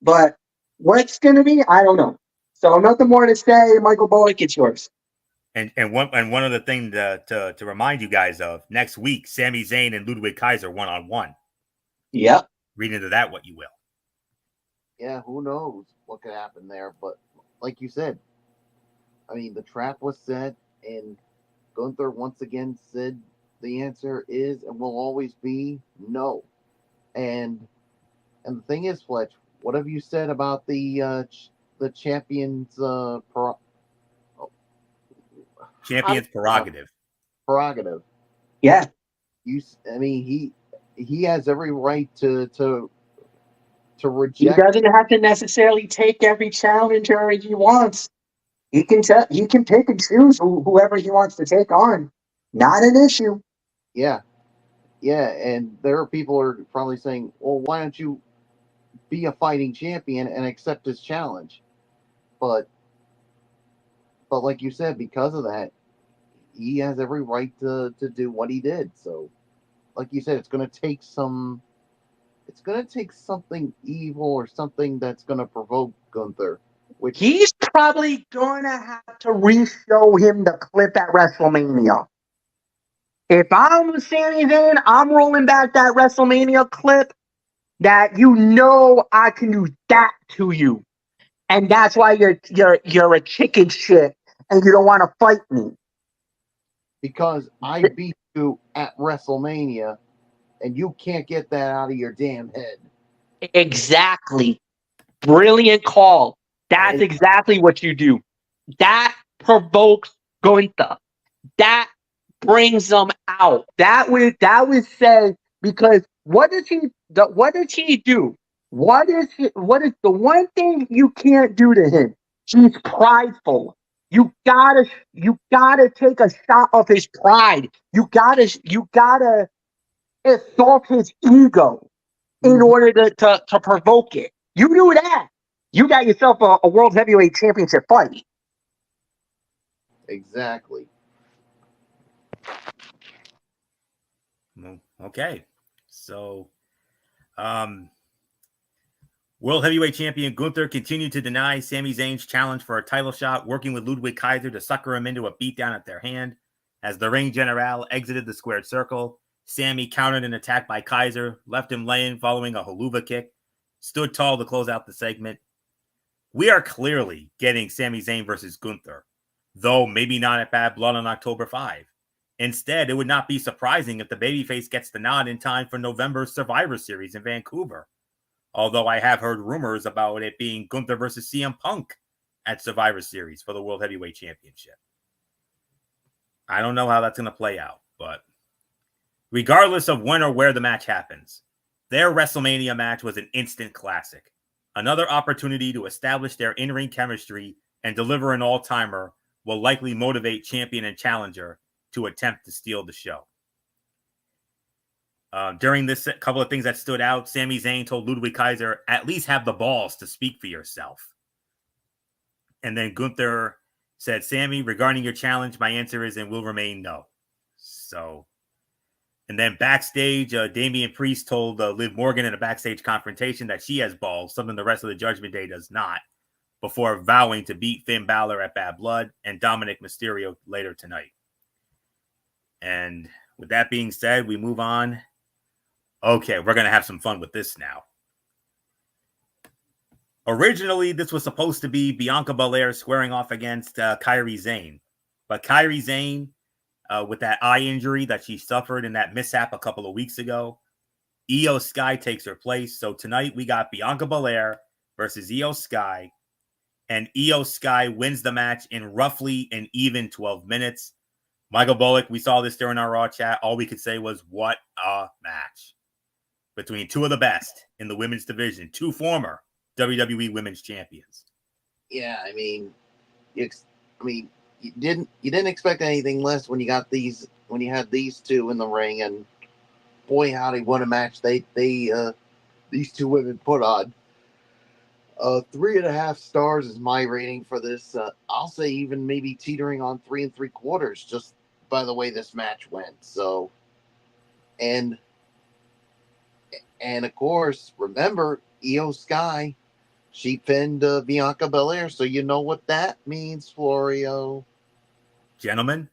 But what's gonna be, I don't know. So nothing more to say. Michael Bullock, it's yours. And one other thing to remind you guys of, next week, Sami Zayn and Ludwig Kaiser 1-on-1. Yep. Read into that what you will. Yeah, who knows what could happen there? But like you said, I mean, the trap was set, and Gunther once again said the answer is and will always be no. And the thing is, Fletch, what have you said about the champions Champion's prerogative. Prerogative. Yeah. I mean, he has every right to reject. He doesn't have to necessarily take every challenger he wants. He can pick and choose whoever he wants to take on. Not an issue. Yeah, and there are people who are probably saying, "Well, why don't you be a fighting champion and accept his challenge?" But like you said, because of that, he has every right to do what he did. So, like you said, it's going to take something evil or something that's going to provoke Gunther. Which He's probably going to have to re-show him the clip at WrestleMania. If I'm Sami Zayn, I'm rolling back that WrestleMania clip that I can do that to you. And that's why you're a chicken shit and you don't want to fight me. Because I beat you at WrestleMania and you can't get that out of your damn head. Exactly. Brilliant call. That's exactly what you do. That provokes Gunther. That brings them out. That was said because what does he do? What is the one thing you can't do to him? He's prideful. You gotta take a shot of his pride. You gotta assault his ego in order to provoke it. You do that, you got yourself a world heavyweight championship fight. Exactly. Okay. So, World Heavyweight Champion Gunther continued to deny Sami Zayn's challenge for a title shot, working with Ludwig Kaiser to sucker him into a beatdown at their hand. As the ring general exited the squared circle, Sami countered an attack by Kaiser, left him laying following a haluva kick, stood tall to close out the segment. We are clearly getting Sami Zayn versus Gunther, though maybe not at Bad Blood on October 5. Instead, it would not be surprising if the babyface gets the nod in time for November's Survivor Series in Vancouver. Although I have heard rumors about it being Gunther versus CM Punk at Survivor Series for the World Heavyweight Championship. I don't know how that's going to play out, but regardless of when or where the match happens, their WrestleMania match was an instant classic. Another opportunity to establish their in-ring chemistry and deliver an all-timer will likely motivate champion and challenger to attempt to steal the show. During this, couple of things that stood out, Sami Zayn told Ludwig Kaiser, at least have the balls to speak for yourself. And then Gunther said, Sammy, regarding your challenge, my answer is and will remain no. So, and then backstage, Damian Priest told Liv Morgan in a backstage confrontation that she has balls, something the rest of the Judgment Day does not, before vowing to beat Finn Balor at Bad Blood and Dominic Mysterio later tonight. And with that being said, we move on. Okay, we're going to have some fun with this now. Originally, this was supposed to be Bianca Belair squaring off against Kairi Sane. But Kairi Sane, with that eye injury that she suffered in that mishap a couple of weeks ago, Io Sky takes her place. So tonight we got Bianca Belair versus Io Sky. And Io Sky wins the match in roughly an even 12 minutes. Michael Bullock, we saw this during our Raw chat. All we could say was, what a match. Between two of the best in the women's division, two former WWE Women's Champions. Yeah, I mean, you didn't expect anything less when you had these two in the ring, and boy, howdy, what a match these two women put on. 3.5 stars is my rating for this. I'll say even maybe teetering on 3 3/4, just by the way this match went. So, and of course, remember Io Sky. She pinned Bianca Belair, so you know what that means, Florio. Gentlemen,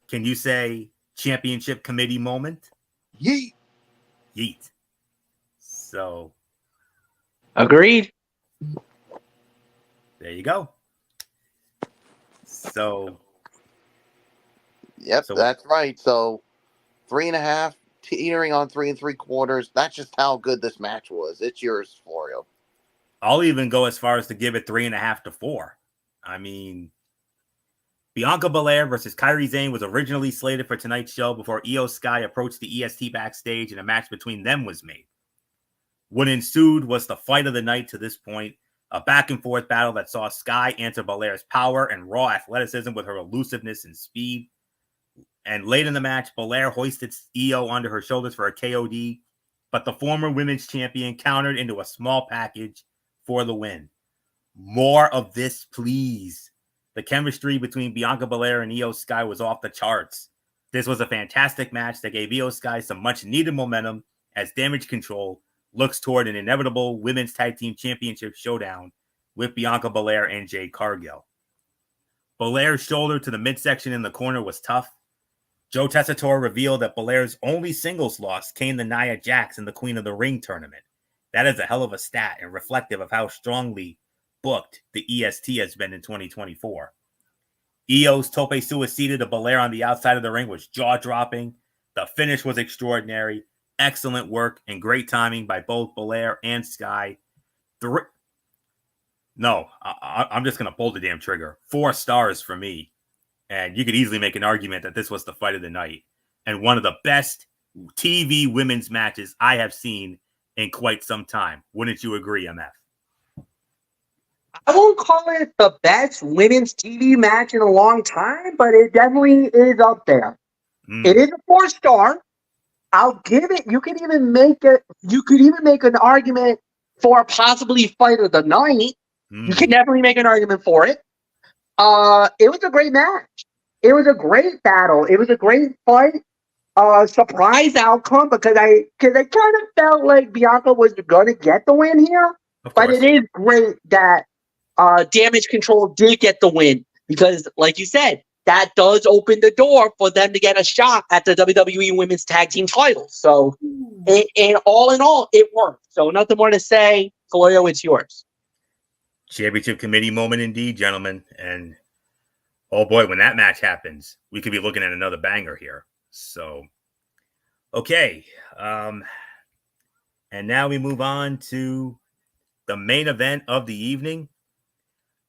can you say championship committee moment? Yeet. Yeet. So. Agreed. There you go. So. Yep, that's right. So 3.5, teetering on 3 3/4. That's just how good this match was. It's yours, Florio. I'll even go as far as to give it 3.5 to 4. I mean, Bianca Belair versus Kairi Sane was originally slated for tonight's show before Io Sky approached the EST backstage and a match between them was made. What ensued was the fight of the night to this point, a back-and-forth battle that saw Sky answer Belair's power and raw athleticism with her elusiveness and speed. And late in the match, Belair hoisted Io onto her shoulders for a KOD, but the former women's champion countered into a small package for the win. More of this, please. The chemistry between Bianca Belair and Io Sky was off the charts. This was a fantastic match that gave Io Sky some much-needed momentum as Damage Control looks toward an inevitable Women's Tag Team Championship showdown with Bianca Belair and Jade Cargill. Belair's shoulder to the midsection in the corner was tough. Joe Tessitore revealed that Belair's only singles loss came to Nia Jax in the Queen of the Ring tournament. That is a hell of a stat and reflective of how strongly booked the EST has been in 2024. Io's tope suicida to Belair on the outside of the ring was jaw-dropping. The finish was extraordinary. Excellent work and great timing by both Belair and Sky. I'm just going to pull the damn trigger. 4 stars for me. And you could easily make an argument that this was the fight of the night and one of the best TV women's matches I have seen in quite some time. Wouldn't you agree, MF? I won't call it the best women's TV match in a long time, but it definitely is up there. It is a 4-star. I'll give it. You could even make an argument for possibly fight of the night. You can definitely make an argument for it. It was a great match. It was a great battle. It was a great fight. Surprise outcome because I kind of felt like Bianca was gonna get the win here. But it is great that Damage Control did get the win because, like you said, that does open the door for them to get a shot at the WWE Women's Tag Team titles. So, in all, it worked. So, nothing more to say. Florio, it's yours. Championship committee moment indeed, gentlemen. And, oh boy, when that match happens, we could be looking at another banger here. So, okay. And now we move on to the main event of the evening.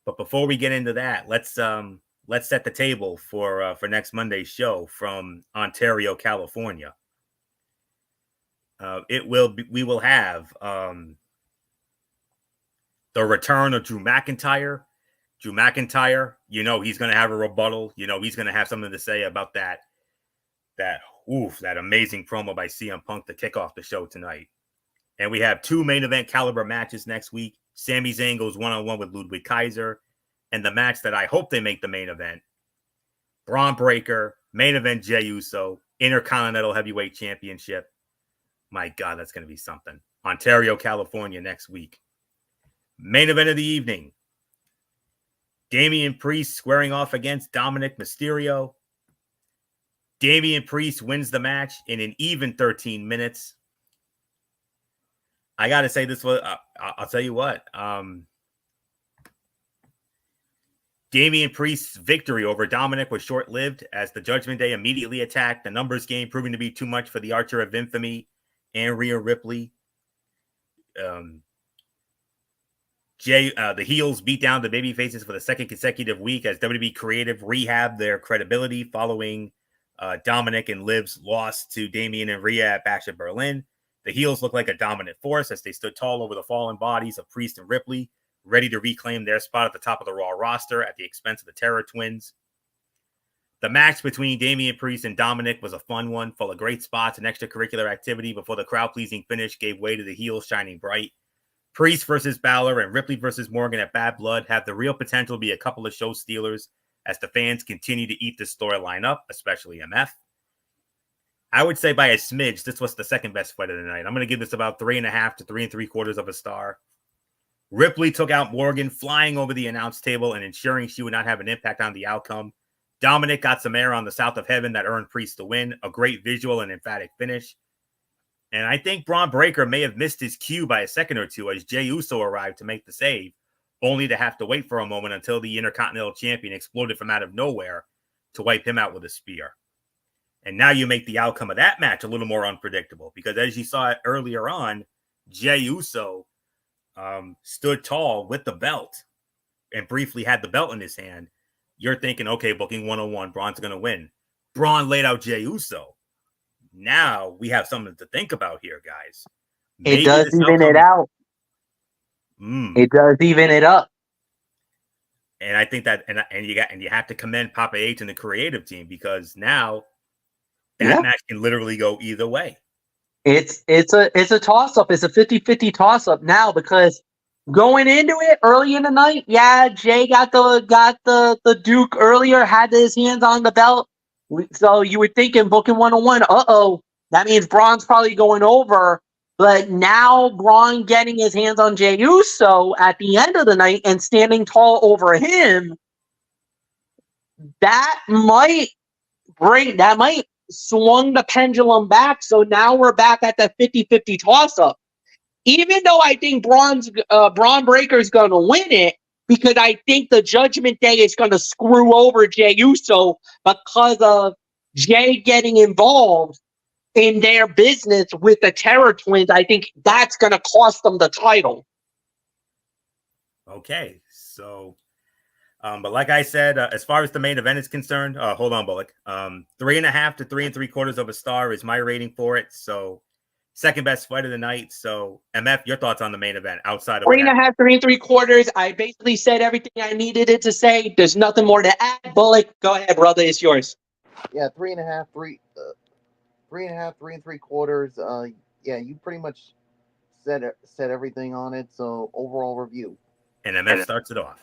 But before we get into that, let's set the table for next Monday's show from Ontario, California. We will have the return of Drew McIntyre. Drew McIntyre, he's going to have a rebuttal. He's going to have something to say about that amazing promo by CM Punk to kick off the show tonight. And we have 2 main event caliber matches next week. Sami Zayn goes one-on-one with Ludwig Kaiser. and the match that I hope they make the main event, Braun Breaker, main event Jey Uso, Intercontinental Heavyweight Championship. My God, that's going to be something. Ontario, California next week. Main event of the evening. Damian Priest squaring off against Dominic Mysterio. Damian Priest wins the match in an even 13 minutes. I got to say this was, I'll tell you what. Damian Priest's victory over Dominic was short-lived as the Judgment Day immediately attacked. The numbers game proving to be too much for the Archer of Infamy and Rhea Ripley. The heels beat down the babyfaces for the second consecutive week as WWE Creative rehabbed their credibility following Dominic and Liv's loss to Damian and Rhea at Bash at Berlin. The heels looked like a dominant force as they stood tall over the fallen bodies of Priest and Ripley, ready to reclaim their spot at the top of the Raw roster at the expense of the Terror Twins. The match between Damian Priest and Dominic was a fun one, full of great spots and extracurricular activity before the crowd-pleasing finish gave way to the heels shining bright. Priest versus Balor and Ripley versus Morgan at Bad Blood have the real potential to be a couple of show stealers as the fans continue to eat this storyline up, especially MF. I would say by a smidge, this was the second best fight of the night. I'm going to give this about 3.5 to 3 3/4 of a star. Ripley took out Morgan, flying over the announce table and ensuring she would not have an impact on the outcome. Dominic got some air on the South of Heaven that earned Priest the win, a great visual and emphatic finish. And I think Braun Breaker may have missed his cue by a second or two as Jey Uso arrived to make the save, only to have to wait for a moment until the Intercontinental Champion exploded from out of nowhere to wipe him out with a spear. And now you make the outcome of that match a little more unpredictable because as you saw it earlier on, Jey Uso stood tall with the belt and briefly had the belt in his hand. You're thinking, okay, booking 101, Braun's going to win. Braun laid out Jey Uso. Now we have something to think about here, guys. It does even it out. It does even it up. And I think that, and you have to commend Papa H and the creative team because now that match can literally go either way. It's a toss up. It's a 50-50 toss up now because going into it early in the night, Jay got the Duke earlier, had his hands on the belt. So you would think in booking 101, that means Braun's probably going over. But now Braun getting his hands on Jey Uso at the end of the night and standing tall over him, that might swung the pendulum back. So now we're back at that 50-50 toss-up. Even though I think Braun Breaker's going to win it, because I think the Judgment Day is going to screw over Jey Uso because of Jay getting involved in their business with the Terror Twins. I think that's going to cost them the title. Okay, so, but like I said, as far as the main event is concerned, hold on, Bullock. 3.5 to 3 3/4 of a star is my rating for it. So, second best fight of the night. So, MF, your thoughts on the main event outside of 3.5, 3 3/4. I basically said everything I needed it to say. There's nothing more to add. Bullock, go ahead, brother. It's yours. Yeah, 3.5, 3.5, 3 3/4. Yeah, you pretty much said everything on it. So overall review. And MF starts it off.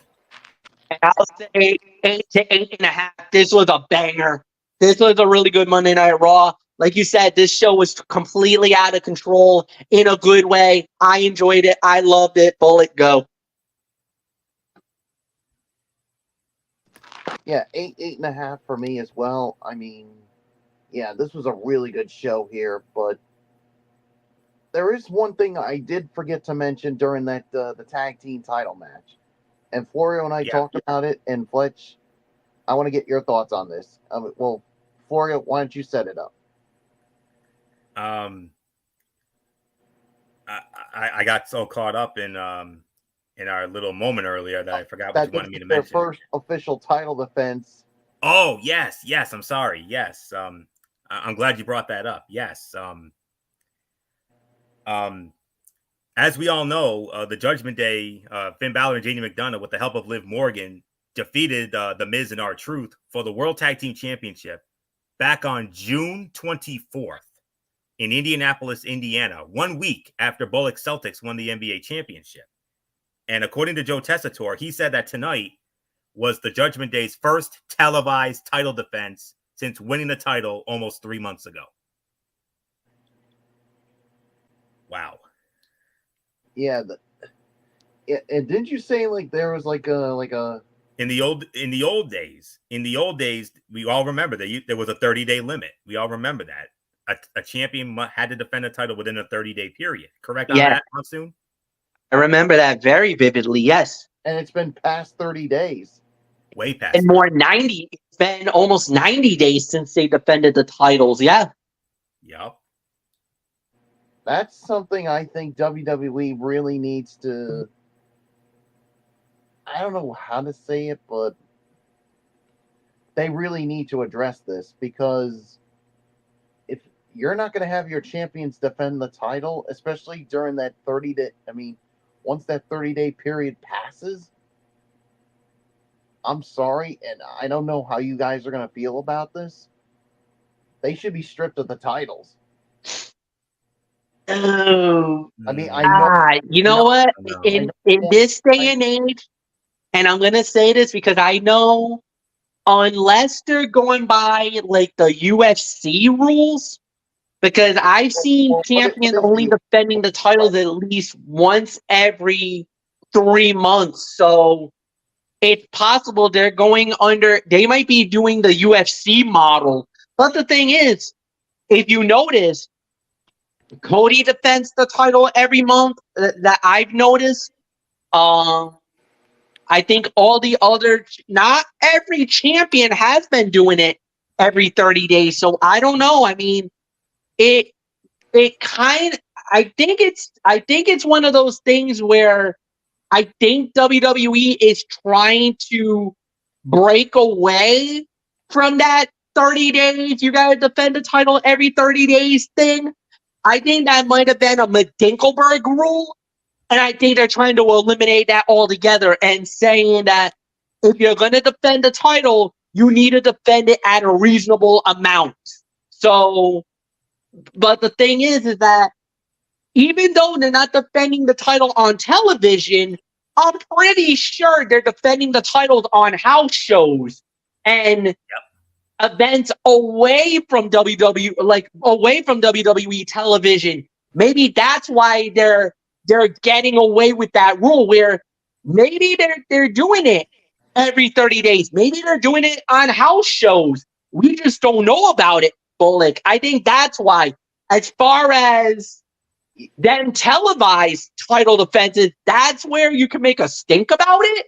I'll say 8 to 8.5. This was a banger. This was a really good Monday Night Raw. Like you said, this show was completely out of control in a good way. I enjoyed it. I loved it. Bullet, go. Yeah, 8.5 for me as well. I mean, yeah, this was a really good show here, but there is one thing I did forget to mention during that the tag team title match, and Florio and I talked about it. And Fletch, I want to get your thoughts on this. Well, Florio, why don't you set it up? I got so caught up in our little moment earlier that I forgot what you wanted me to mention. Their first official title defense. Oh, yes. I'm sorry. Yes. I'm glad you brought that up. Yes. As we all know, the Judgment Day, Finn Balor and JD McDonough, with the help of Liv Morgan, defeated The Miz and R-Truth for the World Tag Team Championship back on June 24th in Indianapolis, Indiana, 1 week after Bullock Celtics won the NBA championship. And according to Joe Tessitore, he said that tonight was the Judgment Day's first televised title defense since winning the title almost 3 months ago. Wow. Yeah. And didn't you say like there was like a in the old days, we all remember that there was a 30-day limit. We all remember that a champion had to defend a title within a 30-day period. Correct on that, Monsoon? I remember that very vividly. Yes, and it's been past 30 days. Way past. And more 90. It's been almost 90 days since they defended the titles. Yeah. Yep. That's something I think WWE really needs to. I don't know how to say it, but they really need to address this, because if you're not going to have your champions defend the title, especially during that 30-day, once that 30-day period passes, I'm sorry, and I don't know how you guys are going to feel about this, they should be stripped of the titles. Oh. I know. You know what? In this day and age, and I'm going to say this because I know, unless they're going by like the UFC rules, because I've seen champions only defending the titles at least once every 3 months. So it's possible they might be doing the UFC model. But the thing is, if you notice, Cody defends the title every month that I've noticed. I think not every champion has been doing it every 30 days. So I don't know. I think it's one of those things where I think WWE is trying to break away from that 30 days. You got to defend the title every 30 days thing. I think that might have been a Dinkelberg rule. And I think they're trying to eliminate that altogether and saying that if you're going to defend the title, you need to defend it at a reasonable amount. So, but the thing is that even though they're not defending the title on television, I'm pretty sure they're defending the titles on house shows and events away from WWE television. Maybe that's why they're getting away with that rule, where maybe they're doing it every 30 days. Maybe they're doing it on house shows. We just don't know about it, Bullock. I think that's why. As far as them televised title defenses, that's where you can make a stink about it.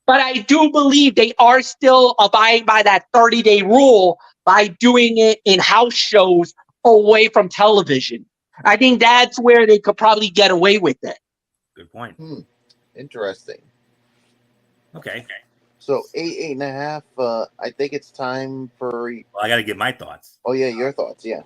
But I do believe they are still abiding by that 30-day rule by doing it in house shows away from television. I think that's where they could probably get away with it. Good point. Interesting. Okay. So 8.5. I think it's time for. Well, I got to give my thoughts. Oh yeah, your thoughts. Yeah.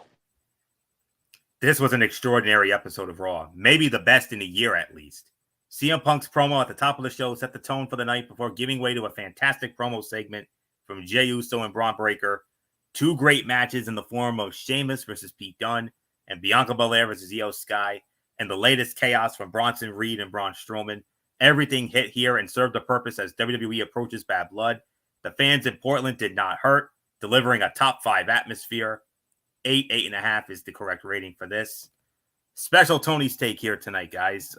This was an extraordinary episode of Raw, maybe the best in a year at least. CM Punk's promo at the top of the show set the tone for the night before giving way to a fantastic promo segment from Jey Uso and Braun Breaker. 2 great matches in the form of Sheamus versus Pete Dunne and Bianca Belair versus Io Sky, and the latest chaos from Bronson Reed and Braun Strowman. Everything hit here and served a purpose as WWE approaches Bad Blood. The fans in Portland did not hurt, delivering a top 5 atmosphere. 8.5 is the correct rating for this. Special Tony's take here tonight, guys.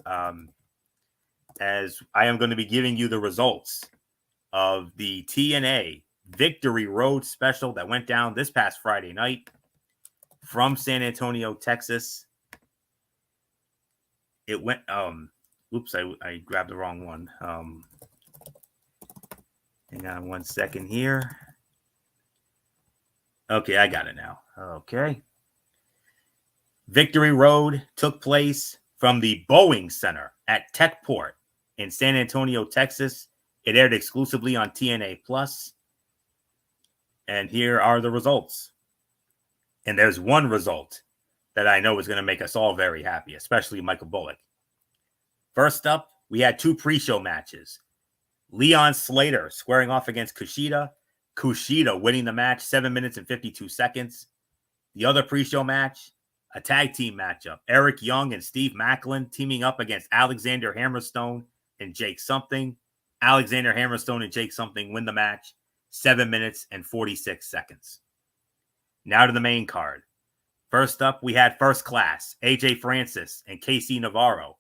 As I am going to be giving you the results of the TNA Victory Road special that went down this past Friday night from San Antonio, Texas. It went, oops, I grabbed the wrong one. Hang on 1 second here. Okay, I got it now. Okay. Victory Road took place from the Boeing Center at Techport in San Antonio, Texas. It aired exclusively on TNA Plus. And here are the results. And there's one result that I know is going to make us all very happy, especially Michael Bullock. First up, we had 2 pre-show matches. Leon Slater squaring off against Kushida. Kushida winning the match 7 minutes and 52 seconds. The other pre-show match, a tag team matchup. Eric Young and Steve Macklin teaming up against Alexander Hammerstone and Jake Something. Alexander Hammerstone and Jake Something win the match, 7 minutes and 46 seconds. Now to the main card. First up, we had First Class, AJ Francis and KC Navarro,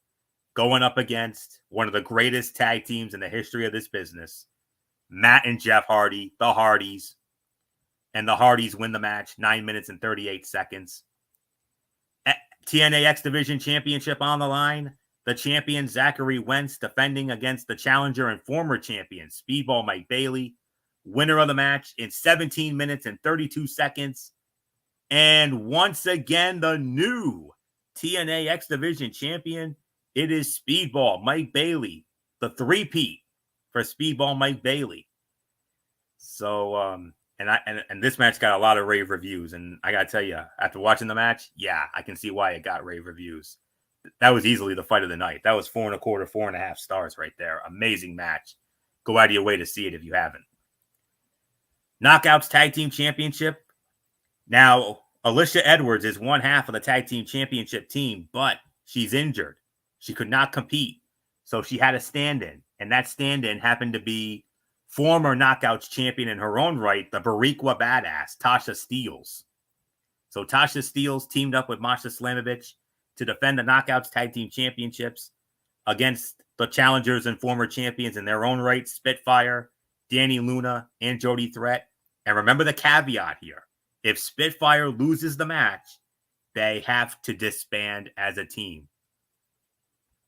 going up against one of the greatest tag teams in the history of this business, Matt and Jeff Hardy, the Hardys. And the Hardys win the match, 9 minutes and 38 seconds. TNA X Division Championship on the line. The champion, Zachary Wentz, defending against the challenger and former champion, Speedball Mike Bailey. Winner of the match in 17 minutes and 32 seconds. And once again, the new TNA X Division champion, it is Speedball Mike Bailey, the three-peat for Speedball Mike Bailey. So, and this match got a lot of rave reviews. And I got to tell you, after watching the match, yeah, I can see why it got rave reviews. That was easily the fight of the night. That was 4 1/4, 4.5 stars right there. Amazing match. Go out of your way to see it if you haven't. Knockouts Tag Team Championship. Now, Alicia Edwards is one half of the Tag Team Championship team, but she's injured. She could not compete, so she had a stand-in, and that stand-in happened to be former Knockouts champion in her own right, the Boricua Badass, Tasha Steelz. So Tasha Steelz teamed up with Masha Slamovich to defend the Knockouts Tag Team Championships against the challengers and former champions in their own right, Spitfire, Danny Luna, and Jody Threat. And remember the caveat here. If Spitfire loses the match, they have to disband as a team.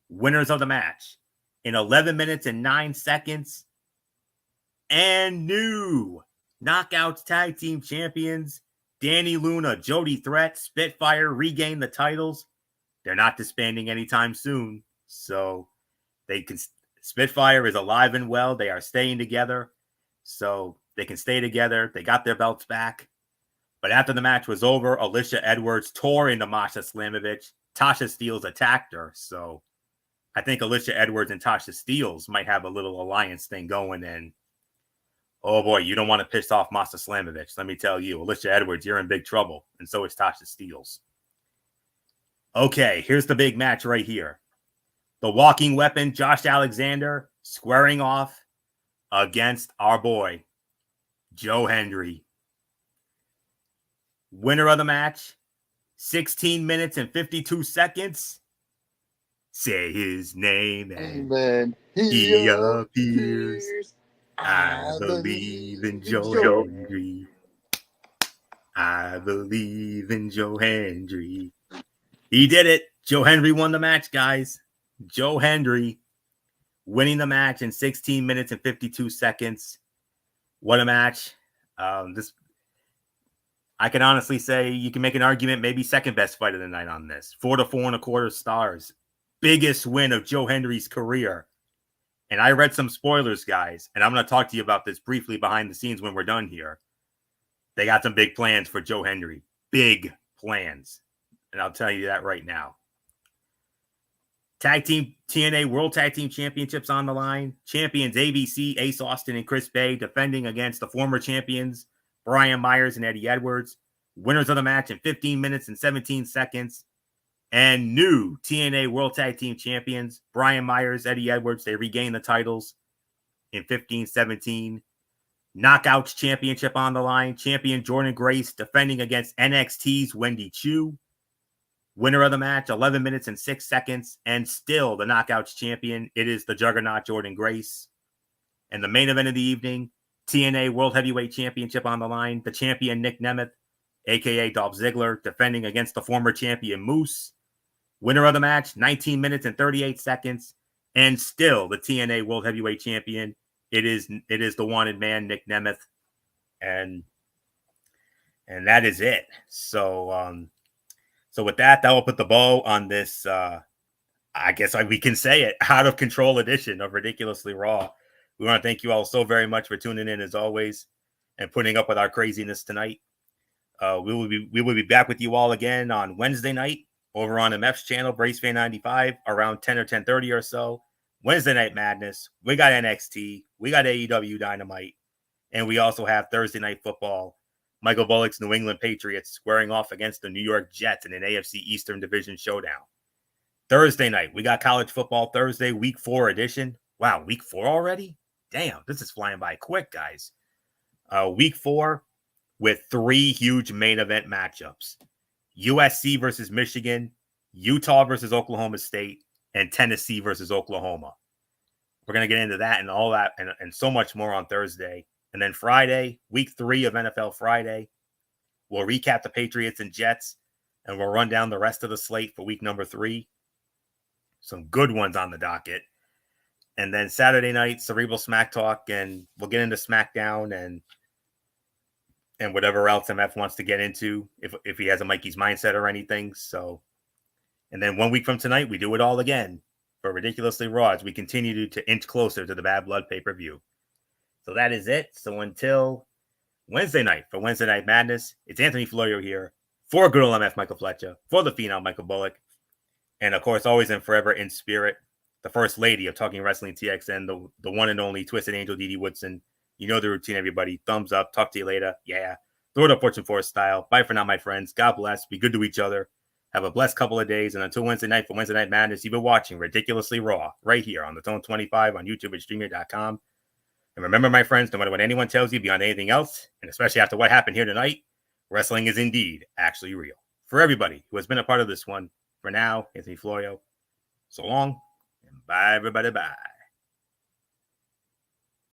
Winners of the match in 11 minutes and 9 seconds. And new Knockouts Tag Team Champions, Danny Luna, Jody Threat, Spitfire regain the titles. They're not disbanding anytime soon. So they can. Spitfire is alive and well. They are staying together. So they can stay together. They got their belts back. But after the match was over, Alicia Edwards tore into Masha Slamovich. Tasha Steelz attacked her. So I think Alicia Edwards and Tasha Steelz might have a little alliance thing going. And oh boy, you don't want to piss off Masha Slamovich. Let me tell you, Alicia Edwards, you're in big trouble. And so is Tasha Steelz. Okay, here's the big match right here. The walking weapon, Josh Alexander, squaring off against our boy, Joe Hendry. Winner of the match, 16 minutes and 52 seconds. Say his name and then he appears. I believe in Joe Hendry. I believe in Joe Hendry. He did it. Joe Hendry won the match, guys. Joe Hendry winning the match in 16 minutes and 52 seconds. What a match. I can honestly say you can make an argument, maybe second best fight of the night on this. 4 to 4 1/4 stars. Biggest win of Joe Hendry's career. And I read some spoilers, guys, and I'm going to talk to you about this briefly behind the scenes when we're done here. They got some big plans for Joe Hendry. Big plans. And I'll tell you that right now. Tag Team TNA World Tag Team Championships on the line. Champions ABC, Ace Austin and Chris Bay defending against the former champions, Brian Myers and Eddie Edwards. Winners of the match in 15 minutes and 17 seconds. And new TNA World Tag Team Champions, Brian Myers, Eddie Edwards. They regain the titles in 15-17. Knockouts Championship on the line. Champion Jordan Grace defending against NXT's Wendy Chu. Winner of the match, 11 minutes and 6 seconds. And still the Knockouts champion, it is the Juggernaut Jordan Grace. And the main event of the evening, TNA World Heavyweight Championship on the line. The champion Nick Nemeth, a.k.a. Dolph Ziggler, defending against the former champion Moose. Winner of the match, 19 minutes and 38 seconds. And still the TNA World Heavyweight Champion. It is the wanted man, Nick Nemeth. And that is it. So with that will put the bow on this, I guess we can say it, out of control edition of Ridiculously Raw. We want to thank you all so very much for tuning in as always and putting up with our craziness tonight. We will be back with you all again on Wednesday night over on MF's channel, BraceFan 95, around 10 or 10:30 or so. Wednesday Night Madness. We got NXT. We got AEW Dynamite. And we also have Thursday Night Football. Michael Bullock's New England Patriots squaring off against the New York Jets in an AFC Eastern Division showdown. Thursday night, we got College Football Thursday, Week 4 edition. Wow, Week 4 already? damn, this is flying by quick, guys. Week 4 with 3 huge main event matchups. USC versus Michigan, Utah versus Oklahoma State, and Tennessee versus Oklahoma. We're going to get into that and all that and so much more on Thursday. And then Friday, week 3 of NFL Friday, we'll recap the Patriots and Jets, and we'll run down the rest of the slate for week number 3. Some good ones on the docket. And then Saturday night, Cerebral Smack Talk, and we'll get into SmackDown and whatever else MF wants to get into if he has a Mikey's Mindset or anything. So, and then 1 week from tonight, we do it all again for Ridiculously Raw as we continue to inch closer to the Bad Blood pay-per-view. So that is it. So until Wednesday night for Wednesday Night Madness, it's Anthony Florio here for good old MF Michael Fletcher, for the Phenom Michael Bullock, and of course, always and forever in spirit, the First Lady of Talking Wrestling TXN, the one and only Twisted Angel Dee Dee Woodson. You know the routine, everybody. Thumbs up. Talk to you later. Yeah. Throw it up Fortune Force style. Bye for now, my friends. God bless. Be good to each other. Have a blessed couple of days. And until Wednesday night for Wednesday Night Madness, you've been watching Ridiculously Raw right here on the Tone 25 on YouTube at StreamYard.com. And remember, my friends, no matter what anyone tells you beyond anything else, and especially after what happened here tonight, wrestling is indeed actually real. For everybody who has been a part of this one, for now, Anthony Florio, so long, and bye, everybody, bye.